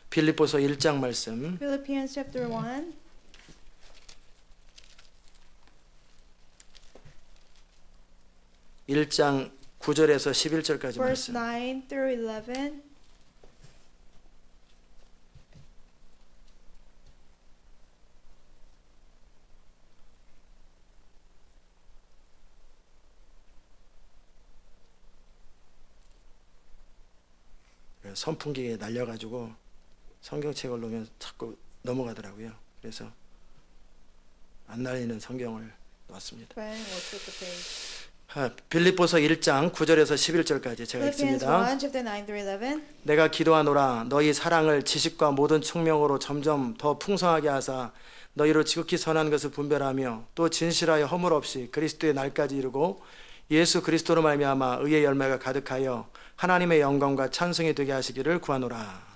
빌립보서 1장 말씀. Philippians chapter 1, 1장 9절에서 11절까지 verse 말씀. 9 through 11. 선풍기에 날려가지고 성경책을 놓으면 자꾸 넘어가더라고요. 그래서 안 날리는 성경을 놨습니다. Friend, what's with the page? 빌립보서 1장 9절에서 11절까지 제가 Philippians 읽습니다. 1, chapter 9 through 11. 내가 기도하노라 너희 사랑을 지식과 모든 총명으로 점점 더 풍성하게 하사 너희로 지극히 선한 것을 분별하며 또 진실하여 허물 없이 그리스도의 날까지 이루고 예수 그리스도로 말미암아 의의 열매가 가득하여 하나님의 영광과 찬송이 되게 하시기를 구하노라.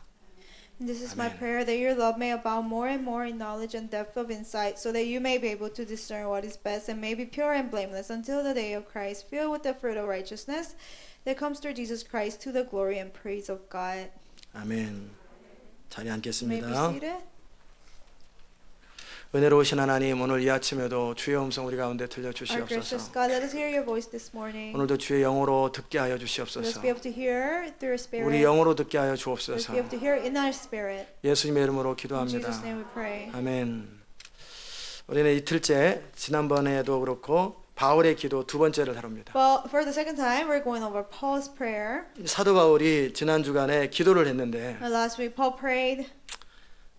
And this is my prayer, that your love may abound more and more in knowledge and depth of insight, so that you may be able to discern what is best and may be pure and blameless until the day of Christ, filled with the fruit of righteousness that comes through Jesus Christ, to the glory and praise of God. 아멘. 자리 You may be 앉겠습니다. seated. 은혜로우신 하나님, 오늘 이 아침에도 주의 음성 우리 가운데 Our gracious 들려주시옵소서. God, let us hear your voice this morning. 오늘도 주의 영으로 듣게 하여 Let us 주시옵소서. be able to hear through your spirit. 우리 영으로 듣게 하여 Let us 주옵소서. be able to hear in our spirit. 예수님의 이름으로 In 기도합니다. Jesus' name we pray. 아멘. 우리는 이틀째, 지난번에도 그렇고 바울의 기도 두 번째를 다룹니다. Well, for the second time, we're going over Paul's prayer. 사도 바울이 지난 주간에 기도를 했는데 Last week, Paul prayed.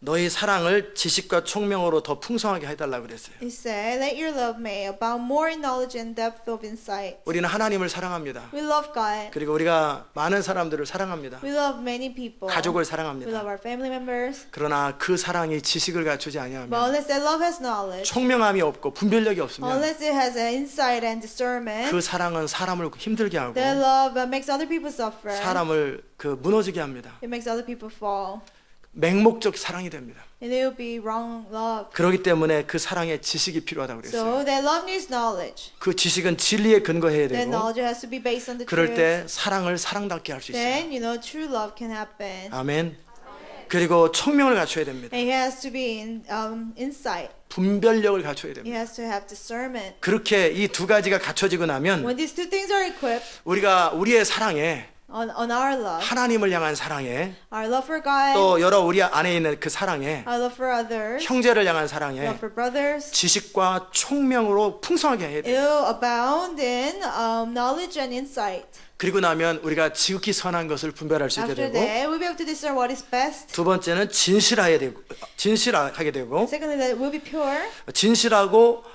너희 사랑을 지식과 총명으로 더 풍성하게 해달라고 그랬어요. He said, "Let your love may abound more in knowledge and depth of insight." 우리는 하나님을 사랑합니다. We love God. 그리고 우리가 많은 사람들을 사랑합니다. We love many people. 가족을 We love 사랑합니다. our family members. 그러나 그 사랑이 지식을 갖추지 But 아니하면 unless that love has knowledge, 총명함이 없고 분별력이 없으면 unless it has an insight and discernment, 그 사랑은 사람을 힘들게 하고 that love makes other people suffer. 사람을 무너지게 합니다. It makes other people fall. 맹목적 사랑이 됩니다. And it will be wrong love. 그렇기 때문에 그 사랑에 지식이 필요하다고 그랬어요. So that love needs knowledge. 그 지식은 진리에 근거해야 That 되고 knowledge has to be based on the 그럴 truth. 때 사랑을 사랑답게 할 수 있어요. Then true love can happen. 아멘. 그리고 총명을 갖춰야 됩니다. And it has to be in insight. 분별력을 갖춰야 It 됩니다. has to have discernment. 그렇게 이 두 가지가 갖춰지고 나면 When these two things are equipped 우리가 우리의 사랑에 on our love, 하나님을 향한 사랑에 our love for God, 또 여러 우리 안에 있는 그 사랑에 our love for others, 형제를 향한 사랑에 love for brothers, 지식과 총명으로 풍성하게 해야 it 돼요. will abound in knowledge and insight. 그리고 나면 우리가 지극히 선한 것을 분별할 수 있게 After 되고 that, we'll be able to discern what is best. 두 번째는 진실하게 되고 Secondly, that we'll be pure,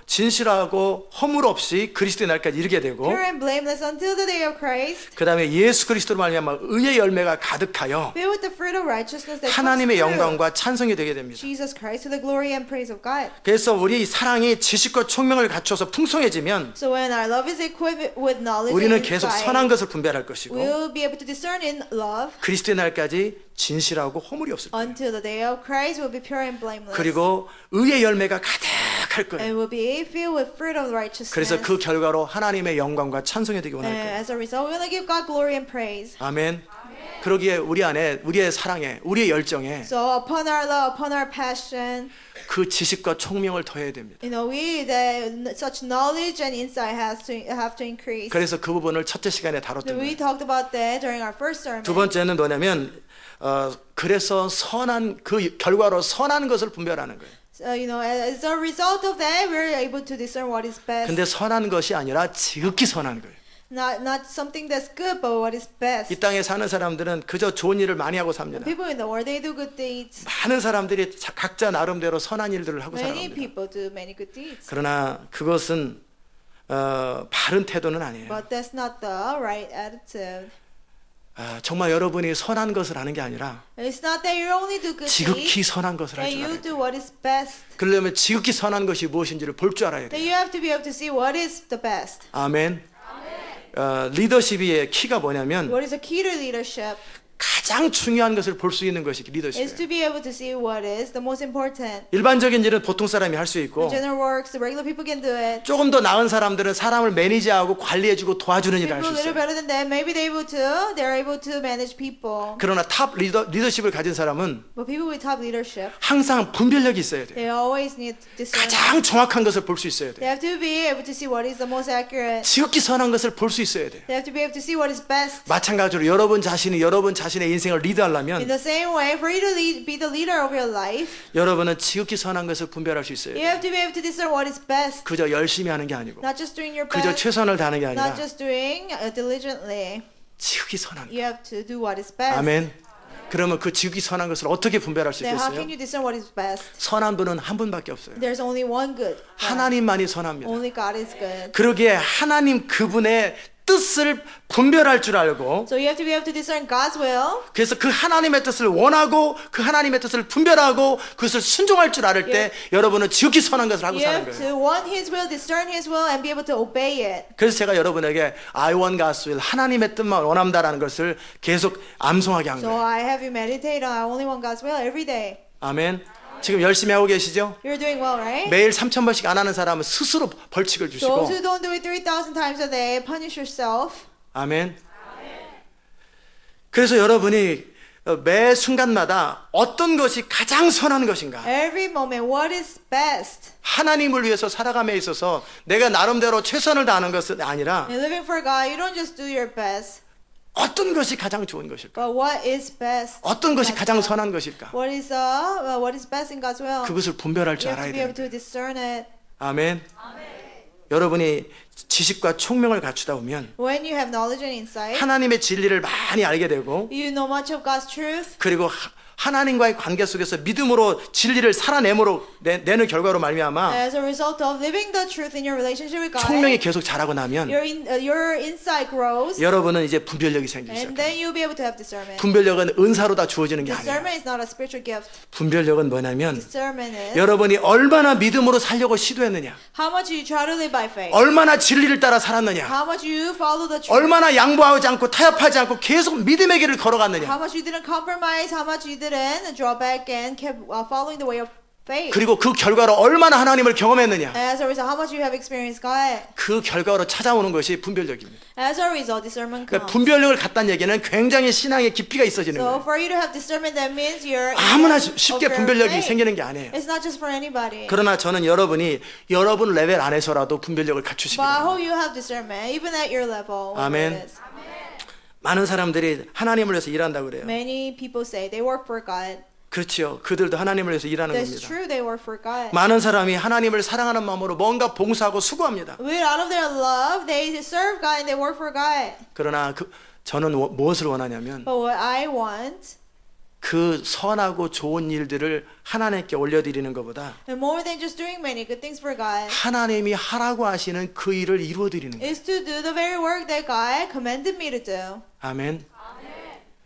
진실하고 허물 없이 그리스도의 날까지 이르게 되고 pure and blameless until the day of Christ, 그 다음에 예수 그리스도로 말미암아 의의 열매가 가득하여 filled with the fruit of righteousness that comes 하나님의 through 영광과 찬송이 되게 됩니다. Jesus Christ, to the glory and praise of God. 그래서 우리 사랑이 지식과 총명을 갖춰서 풍성해지면 So when our love is equipped with knowledge 우리는 and 계속 insight, 선한 것을 분별할 것이고 we'll be able to discern in love 그리스도의 날까지 진실하고 허물이 없을 거예요. until the day of Christ will be pure and blameless. 그리고 의의 열매가 가득할 거예요. And will be filled with fruit of righteousness. 그래서 그 결과로 하나님의 영광과 찬송이 되기 원할 And 거예요. as a result, we want to give God glory and praise. 아멘. 그러기에 우리 안에 우리의 사랑에 우리의 열정에 So upon our love, upon our passion, 그 지식과 총명을 더해야 됩니다. such knowledge and insight have to increase. 그래서 그 부분을 첫째 시간에 So 다뤘던 we 거예요. talked about that during our first sermon. 두 번째는 뭐냐면 그래서 선한 그 결과로 선한 것을 분별하는 거예요. So, as a result of that, we're able to discern what is best. 근데 선한 것이 아니라 지극히 선한 거예요. Not something that's good, but what is best. 이 땅에 사는 사람들은 그저 좋은 일을 많이 하고 삽니다. People in the world, they do good deeds. 많은 사람들이 각자 나름대로 선한 일들을 하고 Many 살아갑니다. people do many good deeds. 그러나 그것은 바른 태도는 아니에요. But that's not the right attitude. 정말 여러분이 선한 것을 하는 게 아니라 It's not that you only do good 지극히 deeds, 선한 것을 할 that 줄 알아야 you 돼요. do what is best. 그러려면 지극히 선한 것이 무엇인지를 볼 줄 알아야 That 돼요. you have to be able to see what is the best. 아멘. 리더십의 키가 뭐냐면 What is the key to leadership? 가장 중요한 것을 볼 수 있는 것이 is 리더십이에요. to be able to see what is the most important. 일반적인 일은 보통 사람이 할 수 있고 General works, the regular people can do it. 조금 더 나은 사람들은 사람을 매니지하고 관리해주고 도와주는 일을 할 People 수 a little 있어요. better than them, maybe they're able to manage people. 그러나 탑 리더십을 가진 사람은 But people with top leadership, 항상 분별력이 있어야 돼요. they always need discernment. 가장 정확한 것을 볼 수 있어야 They 돼요. have to be able to see what is the most accurate. 지극히 선한 것을 볼 수 있어야 돼요. They have to be able to see what is best. 마찬가지로 여러분 자신의 인생을 In 리드하려면 the same way, for you to be the leader of your life, 여러분은 지극히 선한 것을 분별할 수 있어야 you 돼요. have to be able to discern what is best. 그저 열심히 하는 게 아니고 Not just doing your 그저 best, 최선을 다하는 게 not 아니라 just doing diligently. 지극히 선한 것. You have to do what is best. 아멘. 그러면 그 지극히 선한 것을 어떻게 분별할 수 Then how 있겠어요? can you discern what is best? 선한 분은 한 분밖에 없어요. There's only one good. God. 하나님만이 선합니다. Only God is good. 그러기에 하나님 그분의 뜻을 분별할 줄 알고 So you have to be able to discern God's will. 그래서 그 하나님의 뜻을 원하고 그 하나님의 뜻을 분별하고 그것을 순종할 줄 알을 때 여러분은 지극히 선한 것을 하고 You 사는 have 거예요. to want His will, discern His will, and be able to obey it. 그래서 제가 여러분에게 I want God's will, 하나님의 뜻만 원한다라는 것을 계속 암송하게 한 So 거예요. I have you meditate on I only want God's will every day. 아멘. 지금 열심히 하고 계시죠? You're doing well, right? 매일 3,000번씩 안 하는 사람은 스스로 벌칙을 주시고 Those who don't do it 3,000 times a day, punish yourself. 아멘. 그래서 여러분이 매 순간마다 어떤 것이 가장 선한 것인가? Every moment, what is best? 하나님을 위해서 살아감에 있어서 내가 나름대로 최선을 다하는 것은 아니라 In living for God, you don't just do your best, 어떤 것이 가장 좋은 것일까? but what is best? 어떤 것이 가장 선한 것일까? What is best in God's will? 그것을 분별할 줄 You have 알아야 to be able 됩니다. to discern it. 아멘. 여러분이 지식과 총명을 갖추다 보면 When you have knowledge and insight, 하나님의 진리를 많이 알게 되고 you know much of God's truth. 그리고 하나님과의 관계 속에서 믿음으로 진리를 살아내므로 내는 결과로 말미암아 As a result of living the truth in your relationship with God, 총명이 계속 자라고 나면 your insight grows, 여러분은 이제 분별력이 생기기 and 시작해요. then you'll be able to have discernment. 분별력은 은사로 다 주어지는 게 아니에요. Discernment is not a spiritual gift. 분별력은 뭐냐면 Discernment is 여러분이 얼마나 믿음으로 살려고 시도했느냐, how much you try to live by faith, 얼마나 진리를 따라 살았느냐, how much you follow the truth, 얼마나 양보하지 않고 타협하지 않고 계속 믿음의 길을 걸어갔느냐. how much you didn't compromise, how much you didn't draw back and kept following the way of faith. 그리고 그 결과로 얼마나 하나님을 경험했느냐. As a result, how much you have experienced God. 그 결과로 찾아오는 것이 분별력입니다. As a result, discernment 그러니까 comes. 분별력을 갖다는 얘기는 굉장히 신앙의 깊이가 있어지는 So 거예요. for you to have discernment, that means you're 아무나 in 쉽게 of your 분별력이 faith. 생기는 게 아니에요. It's not just for anybody. 그러나 저는 여러분이 여러분 레벨 안에서라도 분별력을 갖추시기 But I 바랍니다. hope you have discernment, even at your level. whatever 아멘. it is. 많은 사람들이 하나님을 위해서 일한다고 그래요. Many people say they work for God. 그렇죠. 그들도 하나님을 위해서 일하는 That's 겁니다. true, they work for God. 많은 사람이 하나님을 사랑하는 마음으로 뭔가 봉사하고 수고합니다. With out of their love, they serve God and they work for God. 그러나 저는 무엇을 원하냐면 But what I want, 그 선하고 좋은 일들을 하나님께 올려드리는 것보다 and more than just doing many good things for God, 하나님이 하라고 하시는 그 일을 이루어드리는 거예요. is to do the very work that God commanded me to do. 아멘.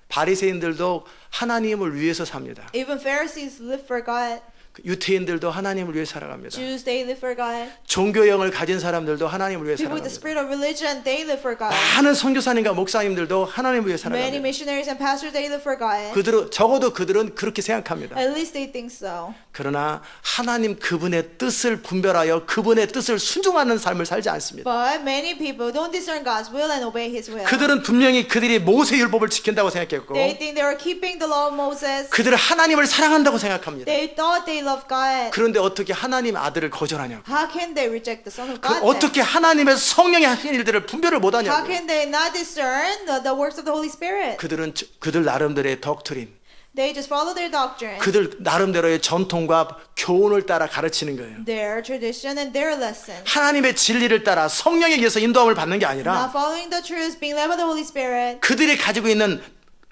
바리새인들도 하나님을 위해서 삽니다. Even Pharisees live for God. 유태인들도 하나님을 위해 살아갑니다. Jews, they live for God. 종교형을 가진 사람들도 하나님을 위해 People with the 살아갑니다. spirit of religion, they live for God. 많은 선교사님과 목사님들도 하나님을 위해 Many 살아갑니다. missionaries and pastors, they live for God. 적어도 그들은 그렇게 생각합니다. At least they think so. 그러나 하나님 그분의 뜻을 분별하여 그분의 뜻을 순종하는 삶을 살지 않습니다. But many people don't discern God's will and obey His will. 그들은 분명히 그들이 모세 율법을 지킨다고 생각했고 They think they were keeping the law of Moses. 그들은 하나님을 사랑한다고 생각합니다. They thought they loved God. 그런데 어떻게 하나님 아들을 거절하냐고. How can they reject the Son of 그 God? then? 어떻게 하나님의 성령이 하신 일들을 분별을 How 못하냐고. can they not discern the works of the Holy Spirit? 그들 나름대로의 덕트린, They just follow their doctrine, 그들 나름대로의 전통과 교훈을 따라 가르치는 거예요. their tradition, and their lesson. 하나님의 진리를 따라 성령에 의해서 인도함을 받는 게 Not 아니라 following the truth, being led by the Holy Spirit, 그들이 가지고 있는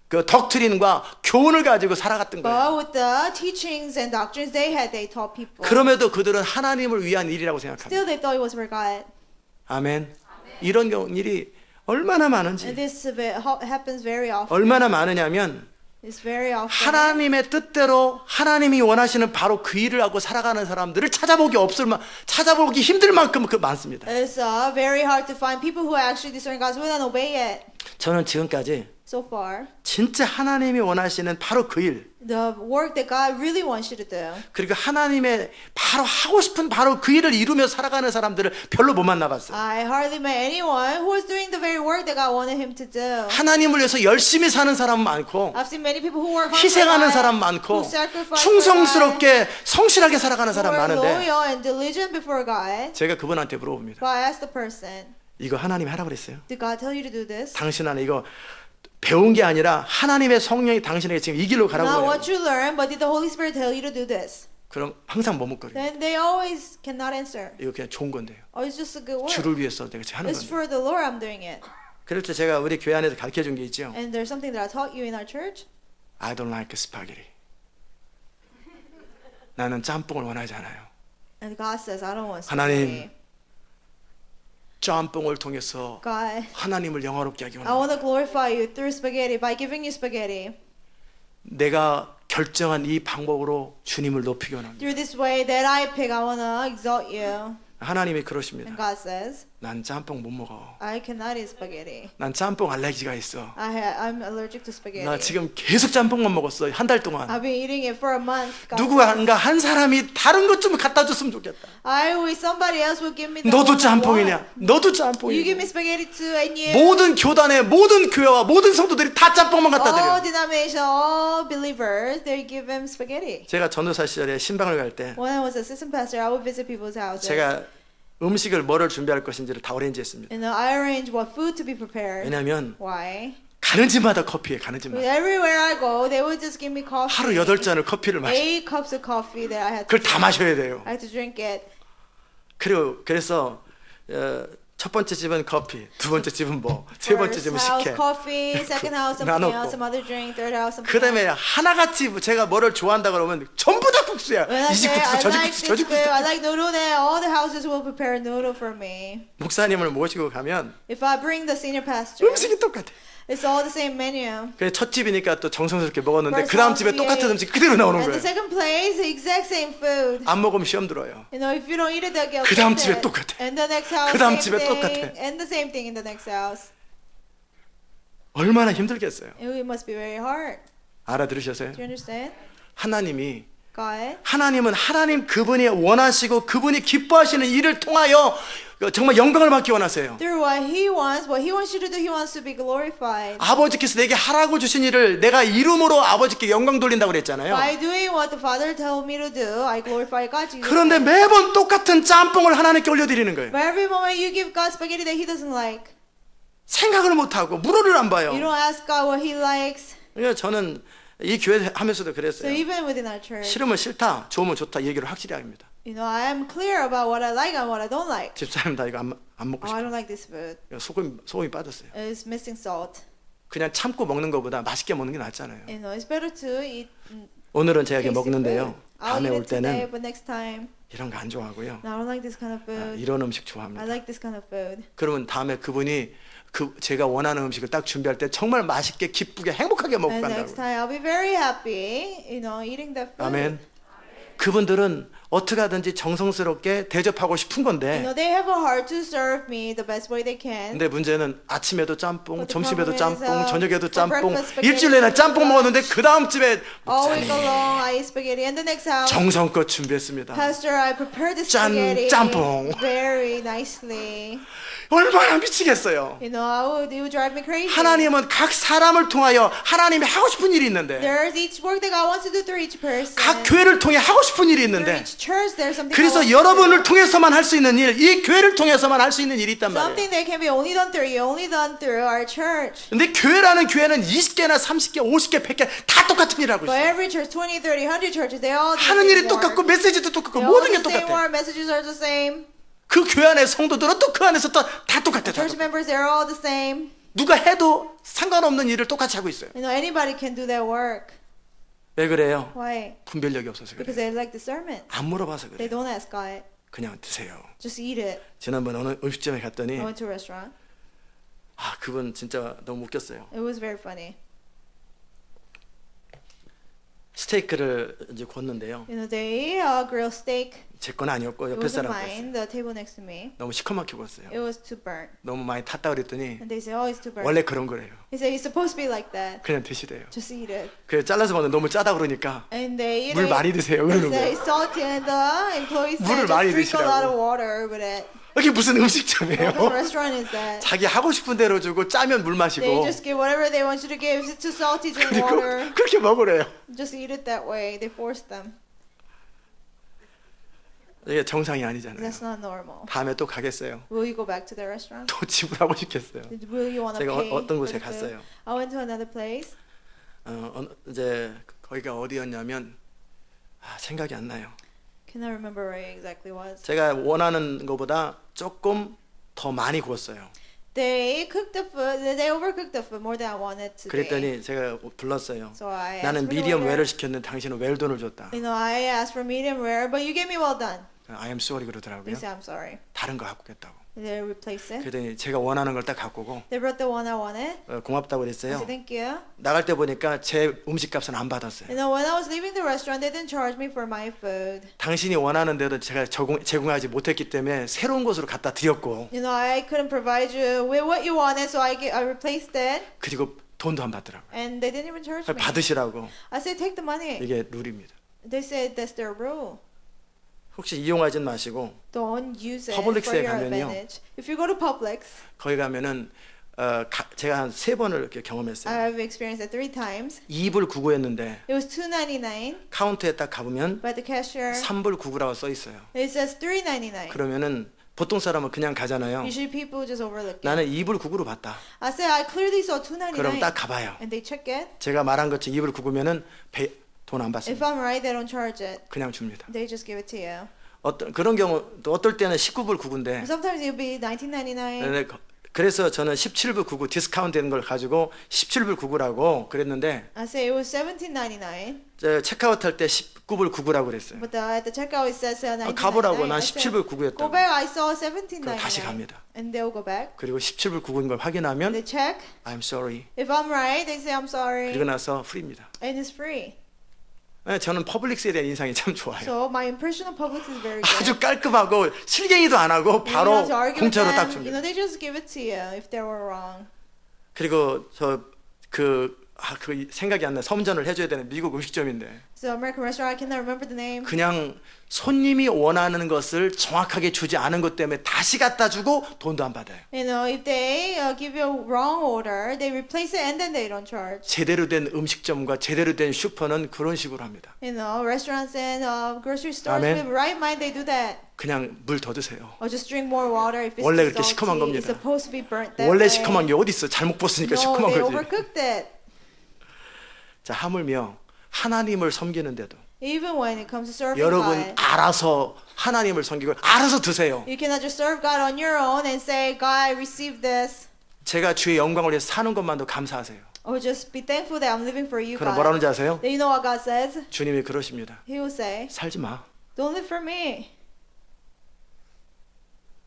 그 덕트린과 교훈을 가지고 살아갔던 거예요. but with the teachings and doctrines they had, they taught people. 그럼에도 그들은 하나님을 위한 일이라고 생각합니다. Still, they thought it was for God. 아멘. 이런 일이 얼마나 And 많은지, this happens very often. 얼마나 많으냐면 It's very often. 하나님의 뜻대로 하나님이 원하시는 바로 그 일을 하고 살아가는 사람들을 찾아보기 힘들 만큼 그 많습니다. It's very hard to find people who actually discern God's will and obey it. 저는 지금까지 so far, 진짜 하나님이 원하시는 바로 그 일, the work that God really wants you to do. 그리고 하나님의 바로 하고 싶은 바로 그 일을 이루며 살아가는 사람들을 별로 못 만나봤어요. I hardly met anyone who was doing the very work that God wanted him to do. 하나님을 위해서 열심히 사는 사람 많고 I've seen many people who work hard for 희생하는 God, 사람 많고 who sacrifice 충성스럽게 성실하게 살아가는 for 사람 God, who are 많은데 loyal and diligent before God. 제가 그분한테 물어봅니다. But I asked the person, 이거 하나님이 하라고 그랬어요? did God tell you to do this? 당신 안에 이거 배운 게 아니라 하나님의 성령이 당신에게 지금 이 길로 가라고 Not 해요. what you learned, but did the Holy Spirit tell you to do this? 그럼 항상 머뭇거려요. Then they always cannot answer. 이거 그냥 좋은 건데요. Oh, it's just a good work. 주를 위해서 내가 지금 하는 It's 건데. for the Lord I'm doing it. 그럴 때 제가 우리 교회 안에서 가르쳐 준 게 있죠. And there's something that I taught you in our church. I don't like spaghetti. 나는 짬뽕을 원하지 않아요. And God says, I don't want 하나님, spaghetti. 짬뽕을 통해서 God, 하나님을 영화롭게 하기 I 원합니다. want to glorify you through spaghetti by giving you spaghetti. 내가 결정한 이 방법으로 주님을 높이기 원합니다. Through this way that I pick, I want to exalt you. 하나님이 그러십니다. And God says, 난 짬뽕 못 먹어. I cannot eat spaghetti. 난 짬뽕 알레르기가 있어. I'm allergic to 나 spaghetti. 지금 계속 짬뽕만 먹었어. 한 달 동안. I've been eating it for a month. God says. 누구한가 한 사람이 다른 것 좀 갖다 줬으면 좋겠다. I wish somebody else would give me the 너도 one I want. 짬뽕이냐? 너도 You give me 짬뽕이냐? spaghetti too, and you. 모든 교단의 모든 교회와 모든 성도들이 다 짬뽕만 갖다 All 드려. denomination, all believers, they give him spaghetti. 제가 전도사 시절에 신방을 갈 때 When I was assistant pastor, I would visit people's houses. 제가 음식을 뭐를 준비할 것인지를 다 어레인지했습니다. And I arrange what food to be prepared. 왜냐하면 Why? 가는 집마다 커피에 가는 집마다 Everywhere I go, they would just give me coffee. 하루 8잔을 커피를 마셔. 8 cups of coffee that I had to 그걸 다 마셔야 돼요. I had to drink it. 그래서 첫 번째 집은 커피, 두 번째 집은 뭐, 세 번째 First 집은 house 식혜. coffee, second house something 나눴고. else, some other drink, third house something 그다음에 else. 하나같이 제가 뭐를 좋아한다 그러면 전부 다 국수야. When I 이 집 say 국수, I 저 집 like 국수, 저 this 집 food, I 국수. like noodle, then all the houses will prepare noodle for me. 목사님을 모시고 가면 If I bring the senior pastor, 음식이 똑같아. it's all the same menu. 그래 첫 집이니까 또 정성스럽게 먹었는데 First 그 다음 house 집에 we 똑같은 ate. 음식 그대로 나오는 And the 거예요. second place, the exact same food. 안 먹으면 시험 들어요. You know, if you don't eat it, they'll get 그 다음 offended. 집에 똑같아. And the next house, 그 다음 same 집에 thing. 똑같아. And the same thing in the next house. 얼마나 힘들겠어요. It must be very hard. 알아들으셨어요? Do you understand? 하나님은 하나님 그분이 원하시고 그분이 기뻐하시는 일을 통하여 정말 영광을 받기 원하세요. Through what he wants you to do, he wants to be glorified. 아버지께서 내게 하라고 주신 일을 내가 이름으로 아버지께 영광 돌린다고 그랬잖아요. By doing what the Father told me to do, I glorify God. Jesus. 그런데 매번 똑같은 짬뽕을 하나님께 올려드리는 거예요. But every moment you give God spaghetti that he doesn't like. 생각을 못하고 물어를 안 봐요. You don't ask God what he likes. 그러니까 저는 이 교회 하면서도 So 그랬어요. even within our church, 싫으면 싫다, 좋으면 좋다 얘기를 확실히 합니다. you know, I am clear about what I like and what I don't like. 집사님 다 이거 안 먹고 Oh, I 싶어. don't like this food. 소금이 빠졌어요. It's missing salt. 그냥 참고 먹는 것보다 맛있게 먹는 게 낫잖아요. You know, it's better to eat 오늘은 제가 이렇게 tasty 먹는데요. food. I'll 다음에 eat 올 it today, 때는 but next time, 이런 거 안 좋아하고요. no, I don't like this kind of food. 이런 음식 I 좋아합니다. like this kind of food. 그러면 다음에 그분이 제가 원하는 음식을 딱 준비할 때 정말 맛있게 기쁘게 행복하게 먹고 And next 간다고. time, I'll be very happy, you know, eating that food. 아멘. 그분들은 어떻게 하든지 정성스럽게 대접하고 싶은 You 건데 know, they have a heart to serve me the best way they can. 근데 문제는 아침에도 짬뽕, But the 점심에도 problem is, 짬뽕, 저녁에도 for 짬뽕, breakfast spaghetti, 일주일 내내 짬뽕 먹었는데 그 다음 집에 All week 목사님 long, I eat spaghetti. And the next house, 정성껏 준비했습니다. Pastor, I prepared the 짠, spaghetti 짬뽕. very nicely. 얼마나 미치겠어요. You know, it would drive me crazy. 하나님은 각 사람을 통하여 하나님이 하고 싶은 일이 있는데 There's each work that God wants to do through each person. 각 교회를 통해 하고 싶은 일이 Through 있는데 each church, there's something. God 그래서 wants to 여러분을 do. 통해서만 할 수 있는 일, 이 교회를 통해서만 할 수 있는 일이 있단 말이에요. Something that can be only done through you, only done through our church. 근데 교회라는 교회는 20개나 30개, 50개, 100개 다 똑같은 일을 하고 But 있어요. every church, 20, 30, 100 churches, they all do 하는 the 일이 same 똑같고 work. 메시지도 똑같고 They all 모든 게 do the same 똑같아. work, messages are the same. 그 교회 안에 성도들은 또 그 안에서 또 다 똑같아. 다 Church 똑같아. members, they're all the same. 누가 해도 상관없는 일을 똑같이 하고 있어요. You know, anybody can do that work. 왜 그래요? Why? 분별력이 없어서 Because 그래요. they like discernment. 안 물어봐서 They 그래요. don't ask God. 그냥 드세요. Just eat it. 지난번 어느 음식점에 갔더니 I went to a restaurant. 그분 진짜 너무 웃겼어요. It was very funny. 스테이크를 이제 굽는데요. They grill steak. 제 건 아니었고 It 옆에 wasn't 사람 mine. 거였어요. The table next to me. 너무 시커멓게 구웠어요. It was too burnt. 너무 많이 탔다 그랬더니 And they say, oh, it's too burnt. 원래 그런 거래요. He said, it's supposed to be like that. 그냥 드시래요. Just eat it. 그래서 잘라서 먹는데 너무 짜다 그러니까 And they, 물 많이 드세요 they 그러는 say 거예요. it's salty, and the employees 물을 say 많이 just drink a lot of 드시라고. water with it. 이게 무슨 What 음식점이에요? kind of restaurant is that? 자기 하고 싶은 대로 주고 짜면 물 They 마시고 just give whatever they want you to give. If it's too salty, drink 그리고 water. 그렇게 먹으래요. Just eat it that way. They force them. 이게 정상이 아니잖아요. That's not normal. 다음에 또 가겠어요. Will you go back to the restaurant? 또 지불하고 싶겠어요. Will you want to 제가 pay 어떤 for 곳에 the food? 갔어요. I went to another place. 이제 거기가 어디였냐면 생각이 안 나요. Cannot remember where it exactly was. 제가 원하는 것보다 조금 더 많이 구웠어요. They cooked the food. They overcooked the food more than I wanted to. 그랬더니 제가 불렀어요. So I asked 나는 for the 미디엄 waiter. 웰을 시켰는데 당신은 웰돈을 줬다. I asked for medium rare, but you gave me well done. I am sorry They 그러더라고요. said I'm sorry. 다른 거 갖고 오겠다고. They replaced it. 그랬더니 제가 원하는 걸 딱 갖고 오고 They brought the one I wanted. 고맙다고 I 그랬어요. said thank you. 나갈 때 보니까 제 음식값은 안 받았어요. When I was leaving the restaurant, they didn't charge me for my food. 당신이 원하는 대로 제가 제공하지 못했기 때문에 새로운 곳으로 갖다 드렸고 I couldn't provide you with what you wanted, so I replaced it, 그리고 돈도 안 받더라고요. and they didn't even charge me. 받으시라고. I said take the money. 이게 룰입니다. They said that's their rule. 혹시 이용하진 마시고 Don't use it Publix에 for your 가면요. advantage. If you go to Publix, 거기 가면은 제가 한 3번을 이렇게 경험했어요. I've experienced it 3 times. 2불 99였는데 It was $2.99, 카운터에 딱 가보면 but the cashier 3불 99라고 써 있어요. it says $3.99. 그러면은 보통 사람은 그냥 가잖아요. Usually people just overlook it. 나는 2불 99로 봤다. I said I clearly saw 그럼 $2.99, 딱 가봐요. and they check it. 제가 말한 것처럼 2불 99면은 돈 안 If 받습니다. I'm right, they don't charge it. 그냥 줍니다. They just give it to you. 그런 경우 또 어떨 때는 19불 99인데 Sometimes it'll be $19.99. 그래서 저는 17불 99 디스카운트 되는 걸 가지고 17불 99라고 그랬는데 I say it was $17.99, 체크아웃 할 때 19불 99라고 그랬어요. but at the checkout it says $19.99. 가보라고 난 I said, 17불 Go 99였다고. back. I saw 그럼 다시 $17.99, 갑니다. and they'll go back. 그리고 17불 99인 걸 확인하면 They check. I'm sorry. If I'm right, they say I'm sorry, 그리고 나서 프리입니다. and it's free. 저는 퍼블릭스에 대한 인상이 참 좋아요. So my impression of Publix is very good. 아주 깔끔하고 실갱이도 안 하고 You 바로 don't have to argue with 공짜로 딱 them. 줍니다. They just give it to you if they were wrong. 그리고 그 생각이 안 나. 섬전을 해줘야 되는 미국 음식점인데 So American restaurant, I cannot remember the name. 그냥 손님이 원하는 것을 정확하게 주지 않은 것 때문에 다시 갖다 주고 돈도 안 받아요. If they give you a wrong order, they replace it and then they don't charge. 제대로 된 음식점과 제대로 된 슈퍼는 그런 식으로 합니다. Restaurants and grocery stores Amen. with right mind, they do that. 그냥 물 더 드세요. Or just drink more water if it's 원래 too 그렇게 시커먼 salty. 겁니다. It's supposed to be burnt that 원래 way. 시커먼 게 어디 있어? 잘못 벗으니까 No, 시커먼 they 거지. overcooked it. 자, 하물며 하나님을 섬기는데도 Even when it comes to serving 여러분 God, 알아서 하나님을 섬기고 알아서 드세요. you cannot just serve God on your own and say, God, receive this. 제가 주의 영광을 위해서 사는 것만도 감사하세요. Or just be thankful that I'm living for you, 그럼 God. 뭐라 하는지 아세요? Then you know what God says? 주님이 그러십니다. He will say, 살지 마. don't live for me.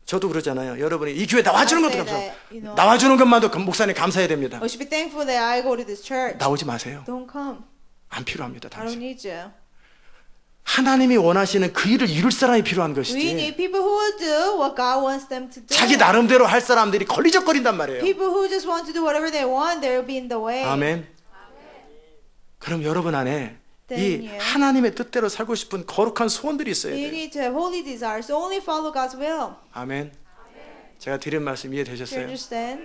저도 그러잖아요. 여러분이 이 교회 나와주는 I 것도 say 감사. that, 나와주는 것만도 목사님 감사해야 됩니다. I should be thankful that I go to this church. 나오지 마세요. Don't come. 안 필요합니다. I don't 당신. need you. 하나님이 원하시는 그 일을 이룰 사람이 필요한 We 것이지. need people who will do what God wants them to do. 자기 나름대로 할 사람들이 걸리적거린단 말이에요. People who just want to do whatever they want, they'll be in the way. 아멘. 그럼 여러분 안에 이 Then you 하나님의 뜻대로 살고 싶은 거룩한 소원들이 있어야 돼요. need to have holy desires. So only follow God's will. 아멘. 제가 드린 말씀 Do you 이해되셨어요? understand?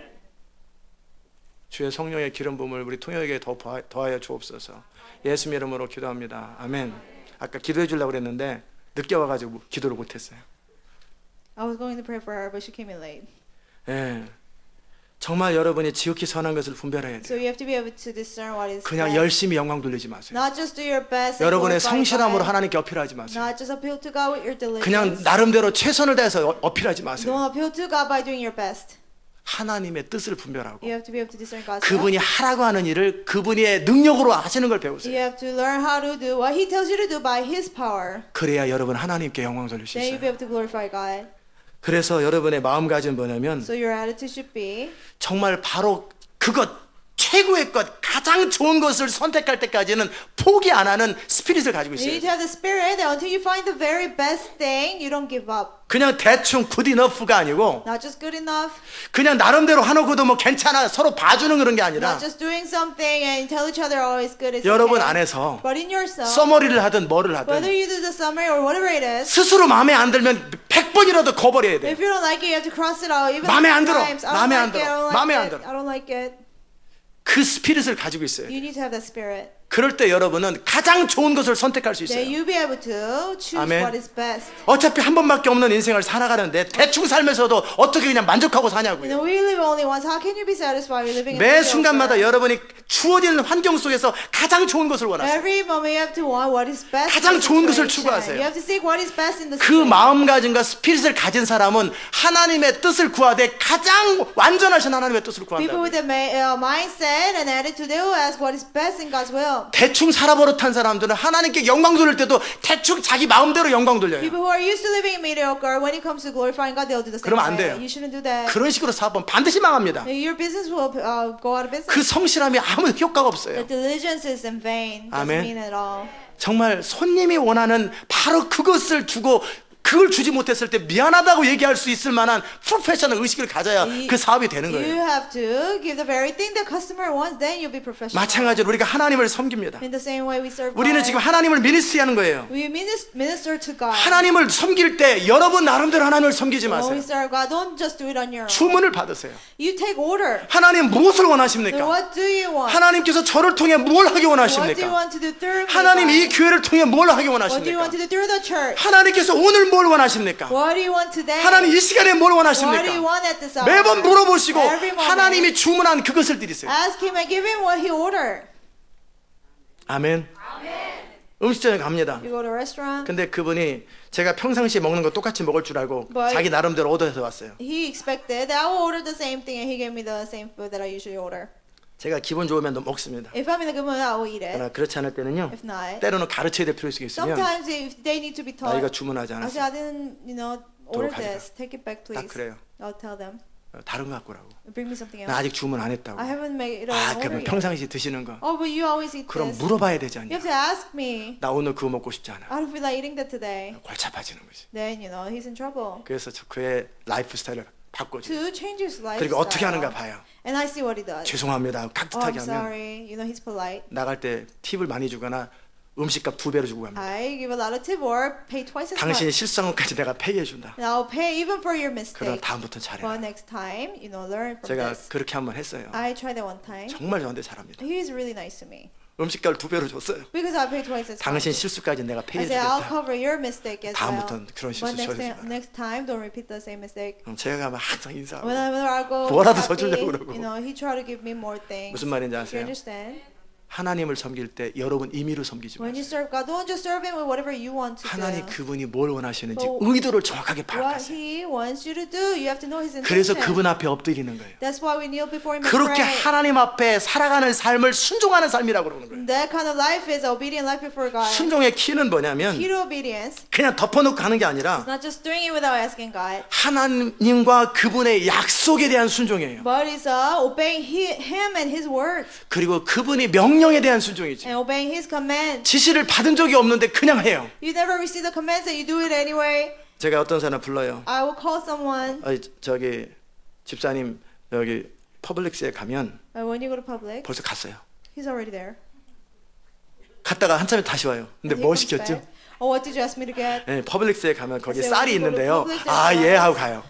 주의 성령의 기름 부음을 우리 통역에게 더하여 주옵소서. 예수님 이름으로 기도합니다. 아멘. 아까 기도해 주려고 그랬는데 늦게 와가지고 기도를 못했어요. I was going to pray for her, but she came in late. 예. 정말 여러분이 지극히 선한 것을 분별해야 So 돼요. you have to be able to discern what is 그냥 best. 열심히 영광 돌리지 마세요. Not just do your best. and 여러분의 glorify 성실함으로 God. 하나님께 어필하지 마세요. Not just appeal to God with your 그냥 diligence. 나름대로 최선을 다해서 어필하지 마세요. Don't appeal to God by doing your best. 하나님의 뜻을 분별하고 You have to be able to discern God's will. 그분이 하라고 하는 일을 그분의 능력으로 하시는 걸 배우세요. You have to learn how to do what He tells you to do by His power. 그래야 여러분 하나님께 영광 돌릴 수 Then you'll be 있어요. able to glorify God. 그래서 여러분의 마음가짐 뭐냐면 So your attitude should be 정말 바로 그것 최고의 것, 가장 좋은 것을 선택할 때까지는 포기 안 하는 스피릿을 가지고 You need 있어요. to have the spirit that until you find the very best thing, you don't give up. 그냥 대충 good enough가 아니고 Not just good enough, 그냥 나름대로 하놓고도 뭐 괜찮아 서로 봐주는 그런 게 아니라 not just doing something and tell each other, oh, it's good, it's 여러분 okay. 안에서 But in yourself, 써머리를 하든 뭐를 whether 하든 you do the summary or whatever it is, 스스로 마음에 안 들면 100번이라도 거버려야 돼. if you don't like it, you have to cross it out. Even 마음에 안 들어. times, I don't 마음에 안 like it, I 들어. don't 마음에 like 안 it, 들어. I don't like it. 그 스피릿을 가지고 있어요. You need to have that spirit. 그럴 때 여러분은 가장 좋은 것을 선택할 수 Then 있어요. you'll be able to choose 아멘. what is best. 어차피 한 번밖에 없는 인생을 살아가는데 대충 살면서도 어떻게 그냥 만족하고 You 사냐고요. know, we live only once. How can you be satisfied with living in 매 the 순간마다 mediocre? 여러분이 주어지는 환경 속에서 가장 좋은 것을 원하세요. Every moment you have to want what is best. 가장 in the 좋은 것을 situation. 추구하세요. You have to seek what is best in the 그 situation. 마음가짐과 스피릿을 가진 사람은 하나님의 뜻을 구하되 가장 완전하신 하나님의 뜻을 People 구한다. with a mindset and attitude, they will ask what is best in God's will. 대충 살아버릇한 사람들은 하나님께 영광 돌릴 때도 대충 자기 마음대로 영광 돌려요. People who are used to living in mediocre, when it comes to glorifying God, they'll do the same 그러면 안 way. 돼요. You shouldn't do that. 그런 식으로 사업은 반드시 망합니다. Your business will go out of business. 그 성실함이 아무 효과가 없어요. The diligence is in vain. Doesn't 아멘. mean it at all. 정말 손님이 원하는 바로 그것을 주고 그걸 주지 못했을 때 미안하다고 얘기할 수 있을 만한 프로페셔널 의식을 가져야 그 사업이 되는 You 거예요. have to give the very thing the customer wants, then you'll be professional. 마찬가지로 우리가 하나님을 섬깁니다. In the same way we serve 우리는 God. 지금 하나님을 미니스트리 하는 거예요. We minister to God. 하나님을 섬길 때 여러분 나름대로 하나님을 섬기지 When we 마세요. serve God, don't just do it on your own. 주문을 받으세요. You take order. 하나님 무엇을 So 원하십니까? what do you want? 하나님께서 저를 통해 뭘 하기 What do you 원하십니까? want to do through me? 하나님 이 God? 교회를 통해 뭘 하기 What do you 원하십니까? want to do through the church? 하나님께서 오늘 뭘 원하십니까? What do you want today? 하나님 이 시간에 뭘 What do you 원하십니까? want at this hour? 매번 물어보시고 Every moment. 하나님이 주문한 그것을 드리세요. Ask him and give him what he ordered. 아멘. 음식점에 갑니다. You go to a restaurant. 근데 그분이 제가 평상시에 먹는 거 똑같이 먹을 줄 알고 But- 자기 나름대로 오더해서 왔어요. He expected that I will order the same thing, and he gave me the same food that I usually order. 제가 기분 좋으면 너 먹습니다. If I'm in a good mood, I will eat it. 그러나 그렇지 않을 때는요. If not, 때로는 가르쳐야 될 필요가 있으면 sometimes if they need to be taught, 나 이거 주문하지 I say 않았어. I didn't, order 가져가. this. Take it back, 딱 please. 그래요. I'll tell them. 다른 거 갖고 오라고. Bring me something 나 else. 아직 주문 안 했다고. I haven't made it 아, an order 그러면 yet. 평상시 드시는 거. Oh, but you always eat 그럼 this. 물어봐야 되지 You 않냐? have to ask me. 나 오늘 그거 먹고 싶지 않아. I don't feel like eating that today. 골치 아파지는 거지. Then he's in trouble. 그래서 저 그의 라이프 스타일을 바꿔줘. To change his lifestyle. 그리고 어떻게 하는가 봐요. And I see what he does. 죄송합니다. Oh, 깍듯하게 I'm 하면 sorry. He's polite. 나갈 때 팁을 많이 주거나 음식값 2배로 주고 갑니다. I give a lot of tip or pay twice as 당신이 much. 실수한 것까지 내가 페이해 준다. And I'll pay even for your 그럼 mistake. 다음부터는 잘해. But next time, learn from 제가 this. 그렇게 한번 했어요. I tried that one time. 정말 저한테 잘합니다. He is really nice to me. 음식값을 2배로 줬어요. Because I pay twice as 당신 much. 실수까지 내가 I 페이해 said, I'll 주겠다. cover your mistake as well. 다음부터는 그런 실수 But 저지르지 마라. next time, don't repeat the same mistake. 그럼 제가 가면 항상 인사하고 Whenever I go 뭐라도 happy, 써주려고 그러고. he try to give me more things. 무슨 말인지 You 아세요? understand? 하나님을 섬길 때 여러분 임의로 섬기지 When you 마세요. serve God, don't just serve Him with whatever you want to 하나님 do. 그분이 뭘 원하시는지 But 의도를 정확하게 What 파악하세요. He wants you to do, you have to know His 그래서 intention. 그분 앞에 엎드리는 거예요. That's why we kneel before Him and 그렇게 pray. 하나님 앞에 살아가는 삶을 순종하는 삶이라고 그러는 거예요. That kind of life is obedient life before God. 순종의 키는 뭐냐면 Key to obedience 그냥 덮어놓고 가는 게 아니라 is not just doing it without asking God, 하나님과 그분의 약속에 대한 순종이에요. but it's obeying Him and His words 그리고 그분이 명령에 대한 순종이죠. and obeying His commands. 지시를 받은 적이 없는데 그냥 해요. You never receive the commands and you do it anyway. 제가 어떤 사람 불러요. I will call someone. 저기 집사님 여기 퍼블릭스에 가면 When you go to public, 벌써 갔어요. he's already there. 갔다가 한참에 다시 와요. 근데 And he 뭐 comes 시켰죠? back. Oh, what did you ask me to get? 네, 퍼블릭스에 가면 거기 I said, 쌀이 when you go to 있는데요. Publix, 아, there's 예 rice. 하고 가요.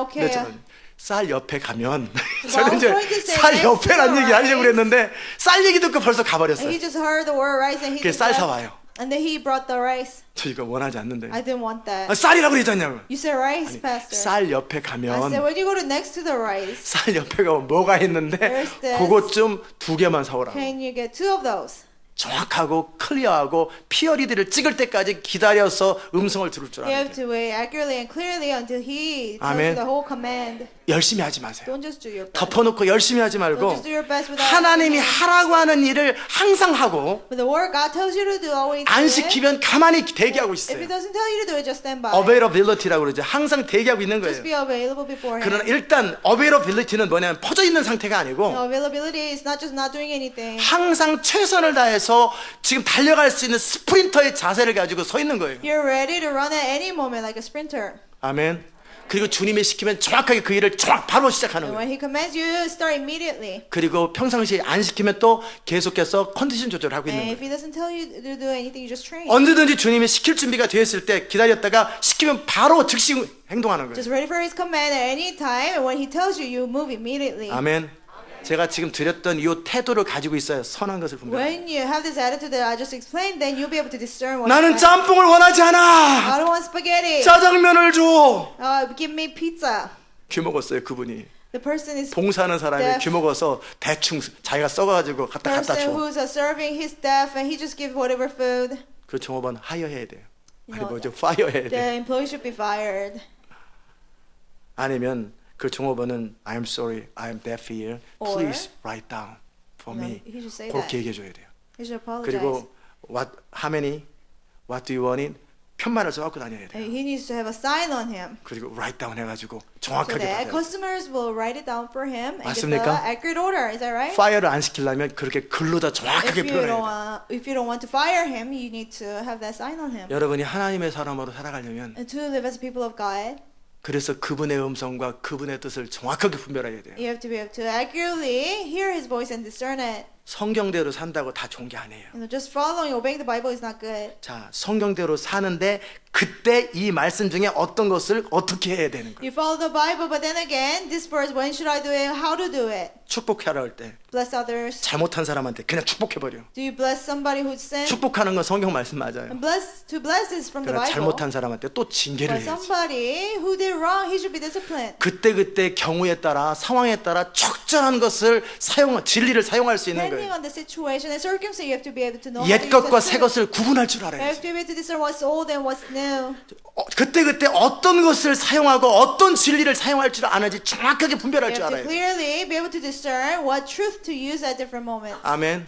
Okay. 근데 저는 쌀 옆에 가면 I 저는 was 이제 going to say 쌀 next to 옆에란 the 얘기 하려고 rice. 그랬는데 쌀 얘기 듣고 벌써 And 가버렸어요. he just heard the word rice and he 그래서 just 쌀 left. 사와요. And then he brought the rice. 저 이거 원하지 않는데. I didn't want that. 아, 쌀이라고 그랬잖냐고. You said rice, Pastor. 쌀 옆에 I 가면 said, when you go to next to the rice, 쌀 옆에 가면 뭐가 있는데 There's this. 그것 좀 2개만 사오라고. can you get 2 of those? 정확하고 클리어하고 피어리드를 찍을 때까지 기다려서 음성을 들을 줄 You 알아야 have 돼요. to wait accurately and clearly until He tells Amen. you the whole command. 열심히 하지 마세요. Don't just do your best. 덮어놓고 열심히 하지 Don't 말고 just do your best without 하나님이 asking Him. 하라고 하는 일을 항상 하고 But the work God tells you to do, always do 안 it. 시키면 가만히 대기하고 If He 있어요. doesn't tell you to do it, just stand by. availability라고 그러죠. 항상 대기하고 있는 Just 거예요. be available beforehand. 그러나 일단 availability는 뭐냐면 퍼져 있는 상태가 아니고 No, availability is not just not doing anything. 항상 최선을 다해서 지금 달려갈 수 있는 스프린터의 자세를 가지고 서 있는 거예요. You're ready to run at any moment like a sprinter. 아멘. 그리고 주님이 시키면 정확하게 그 일을 바로 시작하는 And 거예요. when He commands you, start immediately. 그리고 평상시에 안 시키면 또 계속해서 컨디션 조절을 하고 있는 And 거예요. if He doesn't tell you to do anything, you just train. 언제든지 주님이 시킬 준비가 되었을 때 기다렸다가 시키면 바로 즉시 행동하는 거예요. Just ready for His command at any time. And when He tells you, you move immediately. 아멘. 제가 지금 드렸던 이 태도를 가지고 있어야 선한 것을 분별해요. When you have this attitude that I just explained, then you'll be able to discern what 나는 is right. 짬뽕을 원하지 않아. I don't want spaghetti. 짜장면을 줘. Give me pizza. 귀 먹었어요 그분이. The person is 봉사하는 사람이 deaf. 귀 먹어서 대충 자기가 썩어가지고 갖다 person 줘. who's serving his staff, and he just gives whatever food. 그 종업원 하이어해야 돼요. 아니 No, 뭐죠? 파이어해야 The 돼요. employee should be fired. 아니면 그 종업원은 I'm sorry, I'm deaf here. Or- Please write down for No, me. he should say 그렇게 that. 얘기해 줘야 돼요. He should apologize. 그리고 how many, what do you want it? 편말을 써갖고 다녀야 돼요. And he needs to have a sign on him. 그리고 write down 해가지고 So 정확하게 that 받아야 돼요. customers will write it down for him and give the 맞습니까? accurate order. Is that right? 파이어를 안 시키려면 그렇게 글로다 If 정확하게 you 표현해야 don't 돼요. if you don't want to fire him, you need to have that sign on him. 여러분이 하나님의 사람으로 살아가려면 And to live as people of God, 그래서 그분의 음성과 그분의 뜻을 정확하게 분별해야 돼요. you have to be able to accurately hear His voice and discern it. 성경대로 산다고 다 좋은 게 아니에요. Just following, obeying the Bible is not good. 자, 성경대로 사는데 그때 이 말씀 중에 어떤 것을 어떻게 해야 되는 거예요. You follow the Bible, but then again, this verse, when should I do it? How to do it? 축복하라 할 때 Bless others. 잘못한 사람한테 그냥 축복해버려. Do you bless somebody who sinned? 축복하는 건 성경 말씀 맞아요. And to bless is from the 그러나 Bible. 잘못한 사람한테 또 징계를 But 해야지. somebody who did wrong, he should be disciplined. 그때 경우에 따라 상황에 따라 적절한 것을 진리를 사용할 수 있는 Depending 거예요. on the situation and circumstance, you have to be able to know how to 옛 use 것과 that 새 tool. 것을 구분할 줄 You 알아야지. have to be able to discern what's old and what's new. 그때 어떤 것을 사용하고 어떤 진리를 사용할 줄 아는지 정확하게 분별할 You 줄 have to 알아요. clearly be able to discern what truth to use at different moments. 아멘.